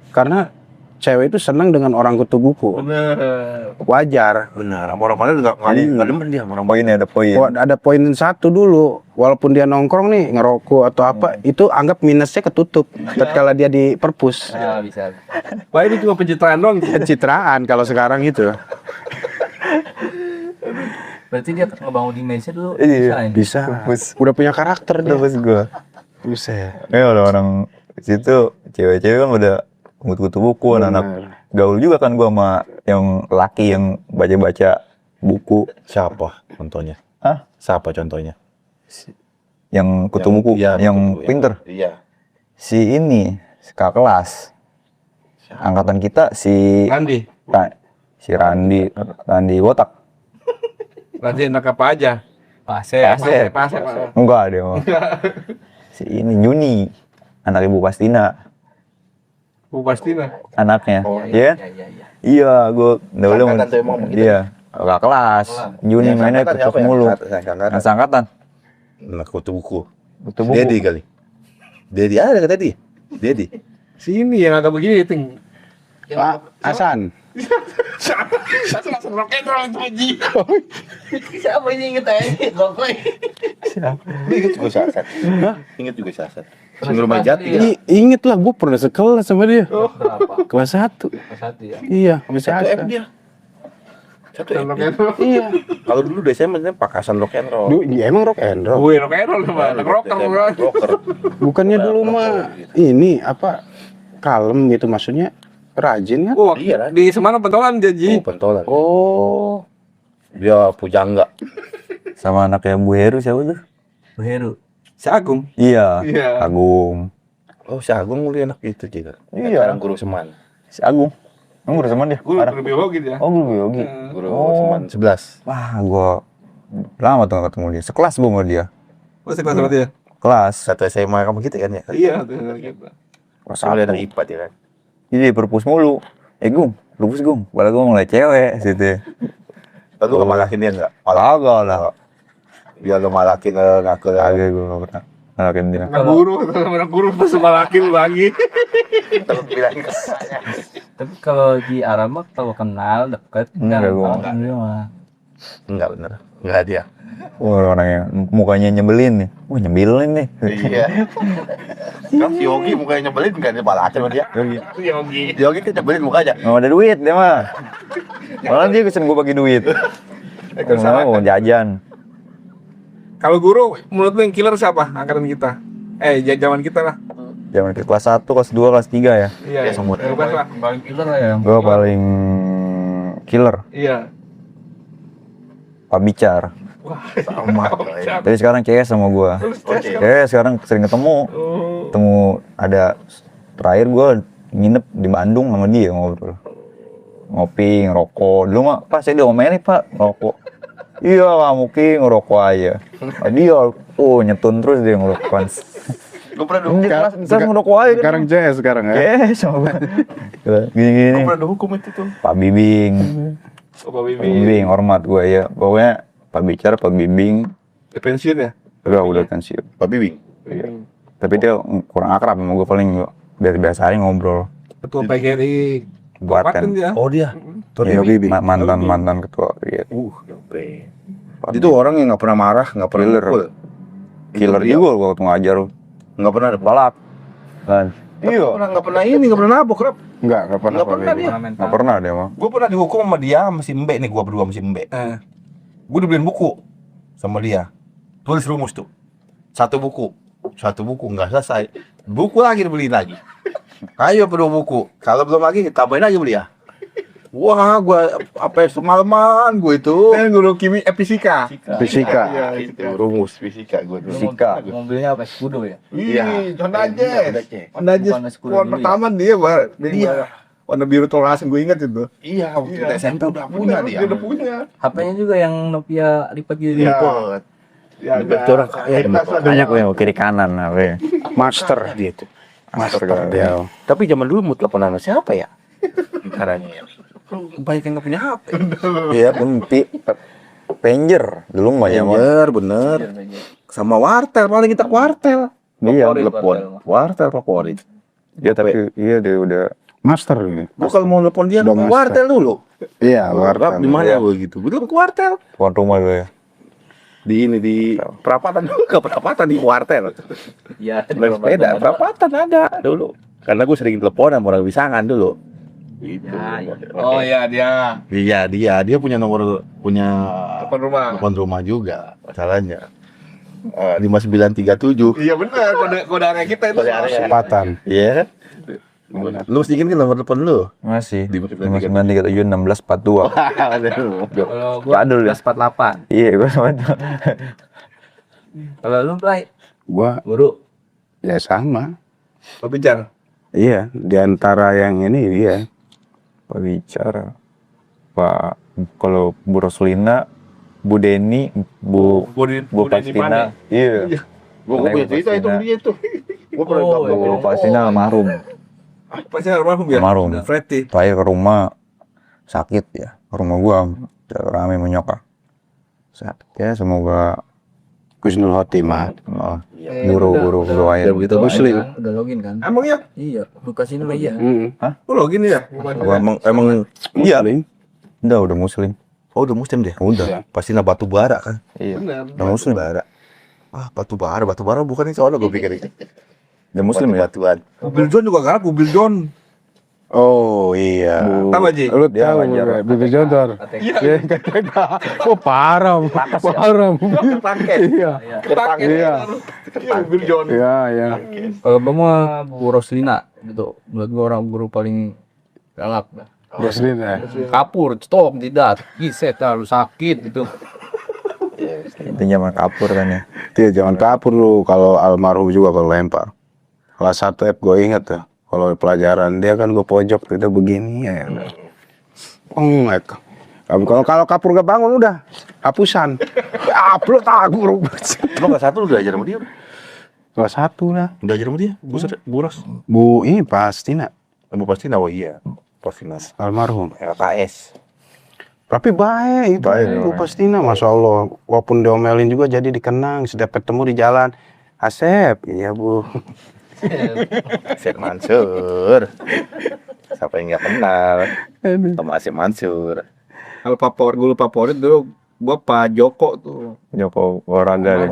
S1: Karena cewek itu senang dengan orang kutu buku.
S5: Bener.
S1: Wajar.
S3: Benar. Sama orang mana nggak demen dia sama orang
S2: Poinnya ada poin.
S1: Oh, ada poin satu dulu, walaupun dia nongkrong nih ngerokok atau apa, itu anggap minusnya ketutup. Tatkala dia di perpus,
S6: Ah, bisa.
S5: Wah ini cuma pencitraan dong.
S1: pencitraan kalau sekarang itu
S6: Berarti dia ngebangun image-nya dulu
S2: Iya.
S6: bisa ini.
S1: bisa.
S2: Perpus.
S1: Udah punya karakter dia.
S2: Perpus gua.
S1: Buset.
S2: Orang situ cewek-cewek kan udah kutu buku, anak gaul juga kan gua sama yang laki yang baca-baca buku.
S3: Siapa contohnya?
S2: Hah?
S3: Siapa contohnya?
S2: Yang kutu buku,
S3: iya,
S2: yang
S3: kutu buku,
S2: pinter.
S3: Iya.
S2: Si ini, kakak kelas. Angkatan kita si
S5: Randi.
S2: Randi Wotak.
S5: Randi enak apa aja?
S6: Pase.
S2: Asep.
S5: Pas.
S2: Enggak dia mah. Si ini Juni, anak Ibu Pastina,
S5: Bu Pastina.
S2: anaknya.
S3: Oh,
S2: Iya.
S6: Iya.
S2: Iya, gua dulu
S3: Angkatan tuh emang gitu.
S2: iya, kakak kelas. Juni
S3: Yang
S2: mainnya
S3: angkatan
S2: kutu
S3: siapa ya?
S2: mulu.
S3: Angkatan.
S2: Angkatan.
S3: Nah, kutu buku.
S2: Kutu buku.
S3: Dedi kali. Dedi ada kata Dedi. Dedi.
S5: Sini yang agak begini ting.
S1: Pak Hasan.
S5: Langsung roket orang haji.
S6: Siapa ini inget aja?
S3: Lu inget juga Sasat. Inget juga Sasat. Sing rumah jati ya.
S1: Ingat lah, gue pernah sekelas sama dia.
S6: Berapa?
S1: Kelas 1.
S6: Kelas 1 ya.
S1: Iya,
S3: Satu
S1: bisa.
S3: M dia. Satu M.
S5: Roket.
S1: Iya.
S3: Kalau dulu desain Pak Hasan rock and roll.
S1: Dulu, iya, emang rock and roll.
S5: Wih, roket mah. Rocker.
S3: Rocker.
S1: Bukannya dulu mah ini apa kalem gitu maksudnya rajin kan?
S5: Oh,
S3: Iya, Randi.
S5: di Semarang pentolan janji.
S3: Pentolan.
S1: Oh,
S3: Dia pujangga.
S2: Sama anaknya Bu Heru siapa tuh?
S6: Bu Heru.
S5: Si Agung.
S2: Iya,
S5: Iya.
S2: Agung.
S3: Oh, si Agung mulia anak itu juga.
S2: Iya.
S3: Sekarang guru Seman.
S2: Si Agung. Emang udah sama dia?
S5: Guru
S2: Parah.
S5: biologi dia.
S2: Oh, guru biologi.
S3: Guru
S2: Oh.
S3: Seman 11.
S2: Wah, gua lama tuh gak ketemu dia. Sekelas gua sama dia.
S5: Oh, sekelas sama dia.
S2: Kelas.
S3: Satu SMA kamu gitu kan ya?
S5: Iya, tuh gitu.
S3: Soalnya anak IPA dia kan.
S2: Jadi perpus mulu. Gung, perpus Gung. Padahal gua mulai cewek situ.
S3: Lalu lu malakin dia enggak?
S2: Kagak lah.
S3: Dia lu malakin ngaku
S2: Kagak gua gak pernah. Ngelakin dia.
S5: Anak guru pas sama laki lu lagi.
S3: terus bilang
S6: Tapi kalau di Arab mah kalau kenal deket
S2: Enggak, gua
S6: gampang dia mah.
S3: enggak bener. Enggak dia.
S2: Orang yang mukanya nyebelin nih. Wah, nyebelin nih.
S3: Iya. Kan si Yogi mukanya nyebelin enggak dia malakin sama dia.
S5: Yogi.
S3: Yogi kan nyebelin mukanya.
S2: Nggak ada duit dia mah. Malah dia kesen gua bagi duit. Mau jajan.
S5: Kalau guru, menurut lu yang killer siapa? Angkatan kita. Zaman kita lah.
S2: Zaman ke kelas 1, kelas 2, kelas 3 ya.
S5: Iya.
S3: Ya, semua.
S5: Bebas lah.
S6: Paling killer lah ya.
S2: Gua paling killer,
S5: Iya.
S2: Pak Bicar.
S3: Sama.
S2: Tapi sekarang CS sama gua. CS sekarang sering ketemu. Ada terakhir gua nginep di Bandung sama dia ngobrol. Ngopi, ngerokok. Dulu mah pas saya diomelin, Pak, ngerokok. Iya lah, mungkin ngerokok aja. Dia nyetun terus dia ngerokok.
S3: Gue pernah
S2: Sekarang ngerokok aja.
S1: Sekarang CS sekarang ya.
S2: Yes, sama gini-gini.
S3: pernah hukum itu tuh.
S2: Pak Bibing.
S3: Pak
S2: Pak Bibing, hormat gua ya. Pokoknya Pak Bicar, Pak Bibing.
S3: pensiun ya?
S2: Udah pensiun.
S3: Pak Bibing.
S2: Tapi dia kurang akrab sama gua, paling biasa aja ngobrol.
S5: Ketua PGRI.
S2: Buatan.
S5: dia.
S4: Oh dia.
S2: Iya, mantan ketua. Iya.
S3: Itu orang yang nggak pernah marah, nggak pernah
S2: Killer.
S3: mukul.
S2: Killer juga gua waktu ngajar.
S3: Nggak pernah ada
S2: Balap. Kan.
S3: Iya. Nggak pernah ini, nggak pernah nabok, Rap.
S1: Enggak pernah.
S3: Nggak pernah dia.
S2: Nggak pernah dia mah.
S4: Gue pernah dihukum sama dia, sama si Mbe nih, gue berdua sama si Mbe. Gue dibeliin buku sama dia. Tulis rumus tuh. Satu buku nggak selesai. Buku lagi dibeliin lagi. Ayo berdua buku. Kalau belum lagi tambahin lagi beli ya. Wah, gue apa semalaman gue itu.
S3: Kan guru fisika.
S1: Fisika.
S3: Iya, itu rumus fisika gue tuh.
S2: Fisika.
S6: Mobilnya apa? Skudo ya?
S3: Iya,
S5: Honda Jazz.
S6: Bukan Skudo
S5: Keluar
S6: dulu ya?
S5: pertama dia, Iya. Warna biru tolasan, gue inget itu.
S3: Iya, waktu kita SMP udah punya dia.
S5: Dia udah punya.
S6: HP-nya juga yang Nokia lipat gitu.
S5: Iya.
S3: Lipat.
S5: Ya,
S3: Orang kaya.
S2: Banyak yang kiri kanan apa.
S1: Master dia itu. Master dia.
S3: Tapi zaman dulu mau teleponan sama siapa ya? Caranya ya.
S4: Banyak yang nggak punya HP.
S2: Iya, Pager. Dulu mah ya.
S4: Bener. Sama wartel, paling kita wartel.
S2: Iya,
S4: Telepon. Wartel favorit.
S2: dia tapi iya dia udah
S1: Master ini.
S4: Gue kalau mau telepon dia,
S1: Udah master.
S4: wartel dulu.
S1: Iya,
S4: Rap, di mana
S2: Iya.
S4: gue gitu? Gue ke wartel.
S2: tuan rumah dulu ya.
S4: Di perapatan dulu, ke perapatan di wartel.
S6: Iya.
S4: Naik sepeda, perapatan ada dulu. Karena gue sering telepon sama orang Wisangan dulu. Gitu.
S5: Oh iya, dia.
S4: Iya, dia punya punya
S5: Depan rumah.
S4: telepon rumah juga. Masalahnya 5937.
S5: Iya benar, kode area kita itu.
S1: Kesempatan.
S4: Iya kan? Lu mesti kan nomor telepon lu.
S2: Masih.
S4: Di
S2: 59371642.
S6: Kalau gua
S2: Jadul ya.
S6: 48.
S2: Iya, gua sama itu.
S6: Kalau lu Blay,
S1: Gua
S6: guru.
S1: ya sama.
S5: Bicara.
S1: Iya, di antara yang ini iya.
S2: Pak Bicara. Pak kalau Bu Roslina, Bu Deni, Bu Pastina. Iya.
S3: Gue punya cerita itu dia tuh. Gue pernah
S6: Oh,
S3: dapat
S2: Bu Pastina almarhum.
S5: Pasti almarhum ya?
S2: Almarhum.
S5: Freddy.
S2: Terakhir ke rumah sakit ya. Ke rumah gua rame menyokak. Sakit ya, semoga
S1: Husnul Khotimah.
S2: guru doain.
S4: begitu Muslim.
S6: Udah login kan?
S5: Emang ya?
S6: Iya, buka sini lah iya.
S5: Lu login ya?
S4: Gua emang iya.
S2: Udah muslim.
S4: Oh, udah Muslim deh.
S2: Udah.
S4: Pasti batu bara kan.
S2: Iya.
S5: Benar.
S2: Udah muslim.
S4: Bara. Batu bara bukan ini soalnya gue pikir.
S2: Udah muslim ya.
S4: Batuan.
S5: Mobil John juga galak, mobil John.
S1: Oh iya.
S5: Tahu Ji?
S1: Lu
S2: Dia
S1: tahu
S2: ngajar.
S1: nggak? Bibi Jontor. Iya, kata. Oh parah. Parah. Iya. Iya.
S5: Iya, mobil John.
S1: Iya, iya.
S6: Kalau gua mah Bu Roslina gitu. Menurut gua orang guru paling galak.
S1: Roslin ya.
S6: Kapur, stop, tidak. Giset, lu sakit gitu.
S2: Intinya mah kapur kan ya.
S1: Dia jangan kapur lu kalau almarhum juga kalau lempar. Kelas 1 F gue inget tuh. Kalau pelajaran dia kan gue pojok tuh udah begini ya. Pengek. Kalau kapur gak bangun udah hapusan. Upload guru.
S4: Lu kelas 1 udah ajar sama dia?
S1: Kelas 1 lah.
S4: Udah ajar sama dia? Buros.
S1: Bu ini pasti nak
S4: Bu pasti oh iya. Pastinas.
S1: almarhum.
S4: LKS.
S1: Tapi baik itu Bu Pastina, masya Allah. Walaupun diomelin juga jadi dikenang. Setiap ketemu di jalan, Asep, iya Bu.
S4: Asep Mansur. Siapa yang nggak kenal? Sama Asep Mansur.
S5: Kalau guru favorit dulu gua Pak Joko tuh.
S2: Joko olahraga deh.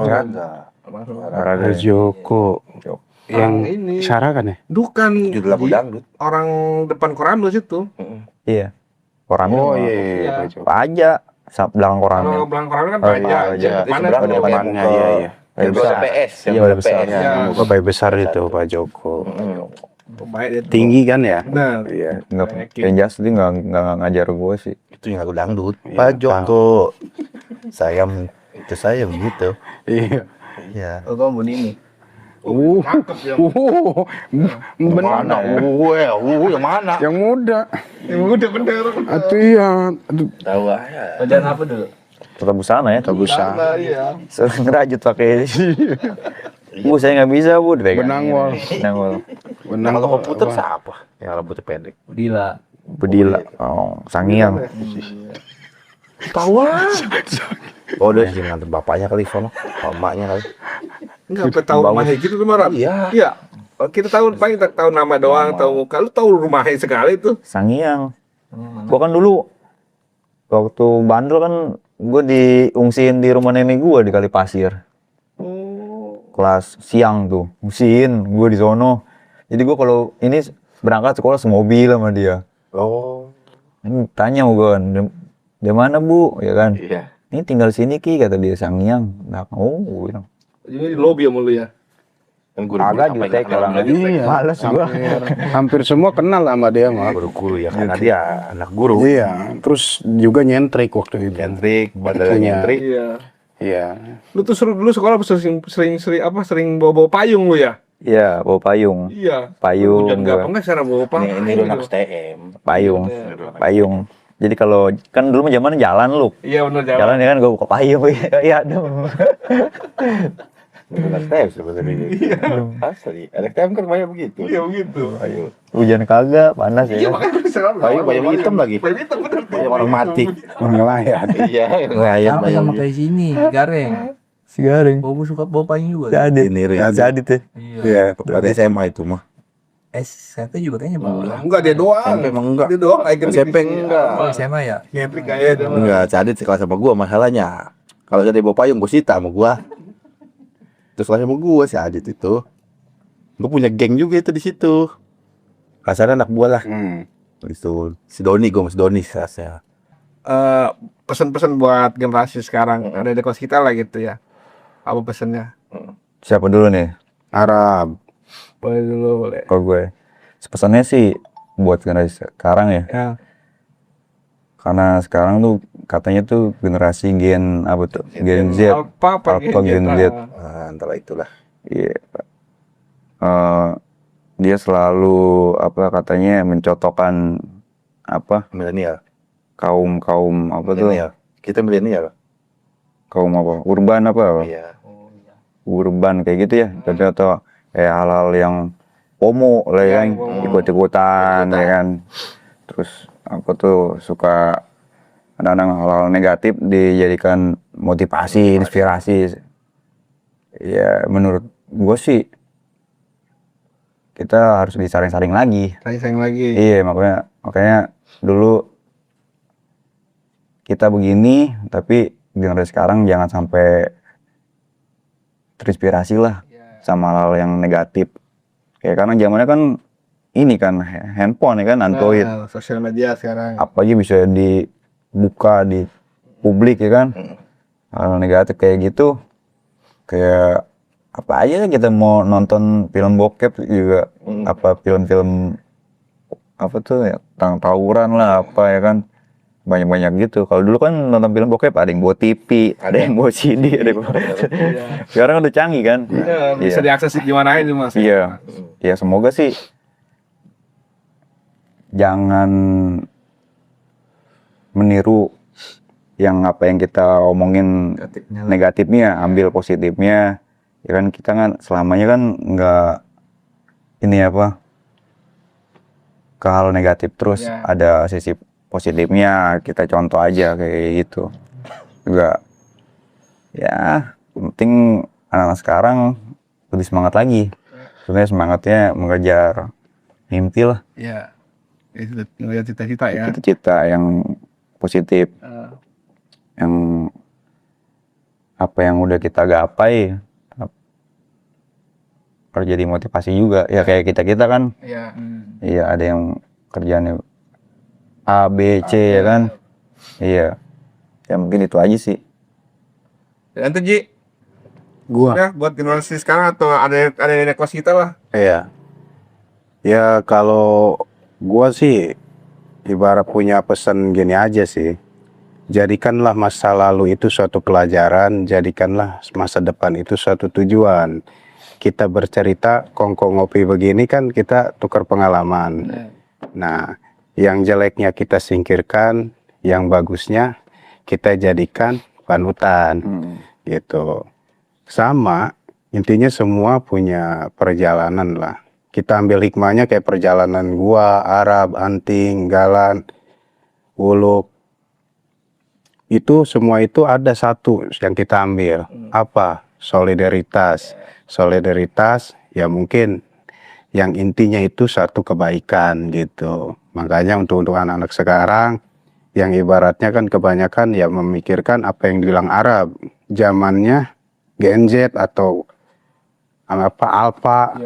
S1: Ada Joko. Yang
S5: ini.
S1: Sarah kan ya?
S5: Bukan
S4: Judul lagu dangdut.
S5: orang depan koran dulu situ.
S2: Iya. Koran.
S1: Oh iya.
S2: Pak Aja. Belakang koran.
S5: Kalau belakang koran kan
S2: Oh,
S5: banyak.
S2: iya.
S5: Depannya
S4: Seberang
S5: tuh.
S1: Depannya iya.
S4: Yang
S2: besar.
S4: ada PS.
S2: Iya, udah besar.
S5: Iya.
S1: Bapak besar itu Pak Joko.
S5: Baik dia tuh.
S1: Tinggi kan ya?
S5: Benar.
S1: Iya.
S2: Yang jelas dia nggak ngajar gue sih.
S4: Itu yang lagu dangdut.
S1: Iya,
S4: Pak Joko. Saya
S3: Itu saya begitu.
S1: Iya.
S3: Iya.
S6: Oh, kamu ini.
S5: Cakep ya.
S1: Benar.
S3: Mana? Yang mana?
S1: Yang muda.
S5: Yang udah bener.
S1: Atuh iya. Aduh,
S3: Tahu aja.
S6: Kerjaan apa dulu?
S2: Tetap busana ya.
S1: busana.
S5: Nah, iya.
S2: Sering ngerajut pakai. Bu, saya nggak bisa, Bu. Dipegang.
S1: Benang wol.
S2: Benang wol.
S1: Benang
S3: Kalau
S1: wol,
S3: komputer
S1: apa?
S3: siapa? Yang rambutnya pendek.
S6: Gila.
S2: Bedila. Oh, Sangiang.
S3: Tahu aja. Oh, udah sih nganter bapaknya kali sono. Emaknya kali.
S5: Enggak apa tahu rumahnya gitu tuh Marap.
S3: Iya.
S5: Iya. Kita tahu paling tahu nama doang, tahu muka. Lu tahu rumahnya sekali tuh.
S2: Sangiang. Gua kan dulu waktu bandel kan gue diungsiin di rumah nenek gue di Kalipasir. Kelas siang tuh, ungsiin gue di sono. Jadi gue kalau ini berangkat sekolah semobil sama dia.
S3: Oh.
S2: Ini tanya gue kan, di mana Bu? Ya kan?
S3: Iya.
S2: Ini tinggal sini Ki, kata dia. Sangiang. Nah, oh, gue bilang.
S5: Jadi di lobby sama lu ya.
S3: Kan guru
S2: Agak di TK orang.
S1: Iya.
S2: Males gua.
S1: Hampir semua kenal sama dia mah.
S3: guru ya karena dia anak guru.
S1: Iya. Terus juga nyentrik waktu itu.
S3: Nyentrik, badannya
S1: Iya.
S3: nyentrik.
S5: Iya.
S1: Iya.
S5: Lu tuh dulu sekolah sering bawa payung lu ya?
S2: Iya, bawa payung.
S5: Iya.
S2: Payung.
S5: Hujan
S2: gua.
S5: gampang kan sekarang bawa payung.
S3: Ini lu anak STM.
S2: Payung. Payung. Jadi kalau kan dulu mah zaman jalan lu.
S5: Iya benar jalan.
S2: Jalan ya kan gue buka payung. Iya dong.
S3: Lu anak STM sebenarnya. Asli. Anak STM kan banyak begitu.
S5: Iya begitu.
S3: Ayo.
S2: Hujan kagak, panas
S5: Iya
S2: ya.
S5: makanya sekarang
S3: Payung hitam lagi.
S5: Payung hitam bener.
S3: Banyak orang mati.
S1: Ngelayat.
S3: Iya, ngelayan
S6: Sama sama kayak sini, gareng.
S2: Si Garing.
S6: Bobo suka bawa payung juga.
S2: Jadi.
S3: Ini Ri.
S2: Jadi tuh.
S1: Iya.
S3: Berarti SMA itu mah.
S6: SMP juga kayaknya bawa.
S5: Enggak dia doang.
S3: SMP emang enggak.
S5: Dia doang kayak gini.
S3: SMP enggak.
S6: Oh, SMA ya?
S5: Nyentrik kayak dia.
S3: Enggak, Cadit sekelas sama gua masalahnya. Kalau Cadit bawa payung, gua sita sama gua. Terus kelas sama gua si Adit itu. Gua punya geng juga itu di situ. Kasarnya anak buah lah. Itu si Doni, gua sama si Doni saya.
S5: Pesan-pesan buat generasi sekarang ada di kelas kita lah gitu ya. Apa pesannya?
S2: Siapa dulu nih?
S1: Arab.
S5: Boleh dulu boleh.
S2: Kalau gue. Pesannya sih buat generasi sekarang ya.
S5: Ya.
S2: Karena sekarang tuh katanya tuh generasi gen apa tuh? Gen Z.
S5: Apa
S2: Gen Z.
S3: Antara itulah.
S2: Iya. Dia selalu apa katanya mencontohkan apa
S3: Milenial.
S2: kaum apa tuh?
S3: Milenial. Kita milenial.
S2: Kaum apa? Urban apa?
S3: Iya.
S2: Urban kayak gitu ya. Tapi atau kayak hal-hal yang FOMO lah ya kan, ikut-ikutan ya kan. Terus aku tuh suka kadang-kadang hal-hal negatif dijadikan motivasi, inspirasi. Ya menurut gue sih kita harus disaring-saring lagi.
S5: Sayang lagi.
S2: Iya makanya dulu kita begini, tapi generasi sekarang jangan sampai terinspirasi lah sama hal yang negatif. Kayak karena zamannya kan ini kan handphone ya kan, Android.
S5: Nah, sosial media sekarang.
S2: Apa aja bisa dibuka di publik ya kan. Hal negatif kayak gitu. Kayak apa aja kita mau nonton film bokep juga, apa film-film apa tuh ya, tentang tawuran lah apa ya kan. Banyak-banyak gitu. Kalau dulu kan nonton film bokep ada yang bawa TV, ada yang bawa CD, ada yang bawa... Sekarang udah canggih kan?
S5: Iya, bisa diakses di mana aja Mas.
S2: Iya. Ya semoga sih jangan meniru yang apa yang kita omongin negatifnya, ambil positifnya. Ya kan kita kan selamanya kan nggak ini apa ke hal negatif terus, ada sisi positifnya, kita contoh aja kayak gitu. Juga ya penting anak-anak sekarang lebih semangat lagi. Sebenarnya semangatnya mengejar mimpi lah,
S5: Iya. Itu ngeliat cita-cita ya.
S2: cita-cita yang positif, yang apa yang udah kita gapai harus jadi motivasi juga. Ya kayak kita kan,
S5: Iya.
S2: iya ada yang kerjanya A, B, C ya kan. Iya. Ya mungkin itu aja sih.
S5: Dan tuh Ji,
S1: Gua.
S5: ya buat generasi sekarang atau ada di kelas kita lah.
S1: Iya. Ya kalau gua sih ibarat punya pesan gini aja sih. jadikanlah masa lalu itu suatu pelajaran, jadikanlah masa depan itu suatu tujuan. Kita bercerita, kongko ngopi begini kan kita tukar pengalaman. Nah, yang jeleknya kita singkirkan, yang bagusnya kita jadikan panutan, gitu. Sama, intinya semua punya perjalanan lah. Kita ambil hikmahnya kayak perjalanan gua, Arab, Anting, Galan, Wuluk. Itu semua itu ada satu yang kita ambil. Apa? Solidaritas. Solidaritas ya mungkin yang intinya itu satu kebaikan gitu. Makanya untuk anak-anak sekarang yang ibaratnya kan kebanyakan ya memikirkan apa yang dibilang Arab. Zamannya Gen Z atau apa Alpha.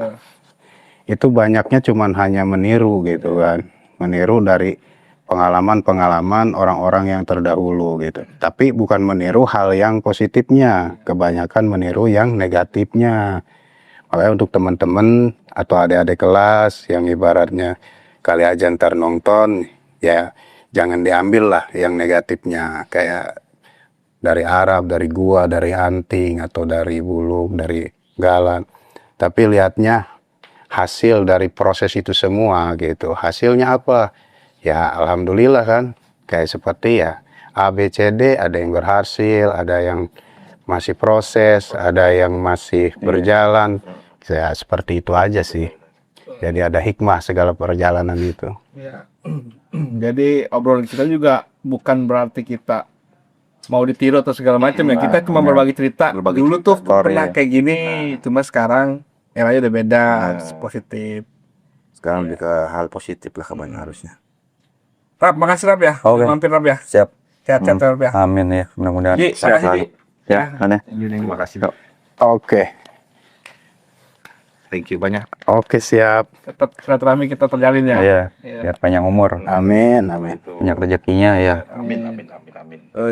S1: Itu banyaknya cuman hanya meniru gitu kan. Meniru dari pengalaman-pengalaman orang-orang yang terdahulu gitu. Tapi bukan meniru hal yang positifnya, kebanyakan meniru yang negatifnya. Makanya untuk teman-teman atau adik-adik kelas yang ibaratnya kali aja ntar nonton, ya jangan diambil lah yang negatifnya. Kayak dari Arab, dari gua, dari Anting, atau dari Buluk, dari Galan. Tapi lihatnya hasil dari proses itu semua gitu. Hasilnya apa? Ya alhamdulillah kan. Kayak seperti ya A, B, C, D, ada yang berhasil, ada yang masih proses, ada yang masih berjalan. Ya seperti itu aja sih. Jadi ada hikmah segala perjalanan itu.
S6: Ya. Jadi obrolan kita juga bukan berarti kita mau ditiru atau segala macam ya. Kita cuma berbagi cerita. Dulu tuh pernah kayak gini, cuma sekarang eranya udah beda, positif.
S4: Sekarang lebih ke hal positif lah kebanyakan harusnya.
S6: Rap, makasih Rap ya.
S2: Oke.
S6: Mampir Rap ya.
S2: Siap.
S6: Sehat-sehat Rap ya.
S2: Amin ya, mudah-mudahan.
S6: Ji, makasih Ji.
S2: Ya, aneh.
S4: Terima kasih.
S1: Oke.
S4: Thank you banyak.
S1: Oke siap.
S6: Tetap silaturahmi kita terjalin ya.
S2: Iya, biar panjang umur,
S1: Amin, amin.
S2: banyak rezekinya ya.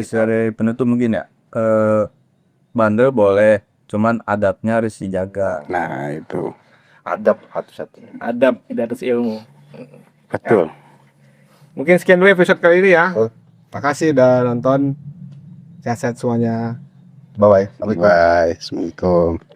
S6: Sebagai penutup mungkin ya. Bandel boleh, cuman adabnya harus dijaga.
S1: Nah itu.
S4: Adab satu-satu.
S6: Adab di atas ilmu.
S1: Betul.
S6: Mungkin sekian dulu episode kali ini ya. Makasih udah nonton. Sehat-sehat semuanya.
S4: Bye-bye.
S1: Bye. Assalamualaikum.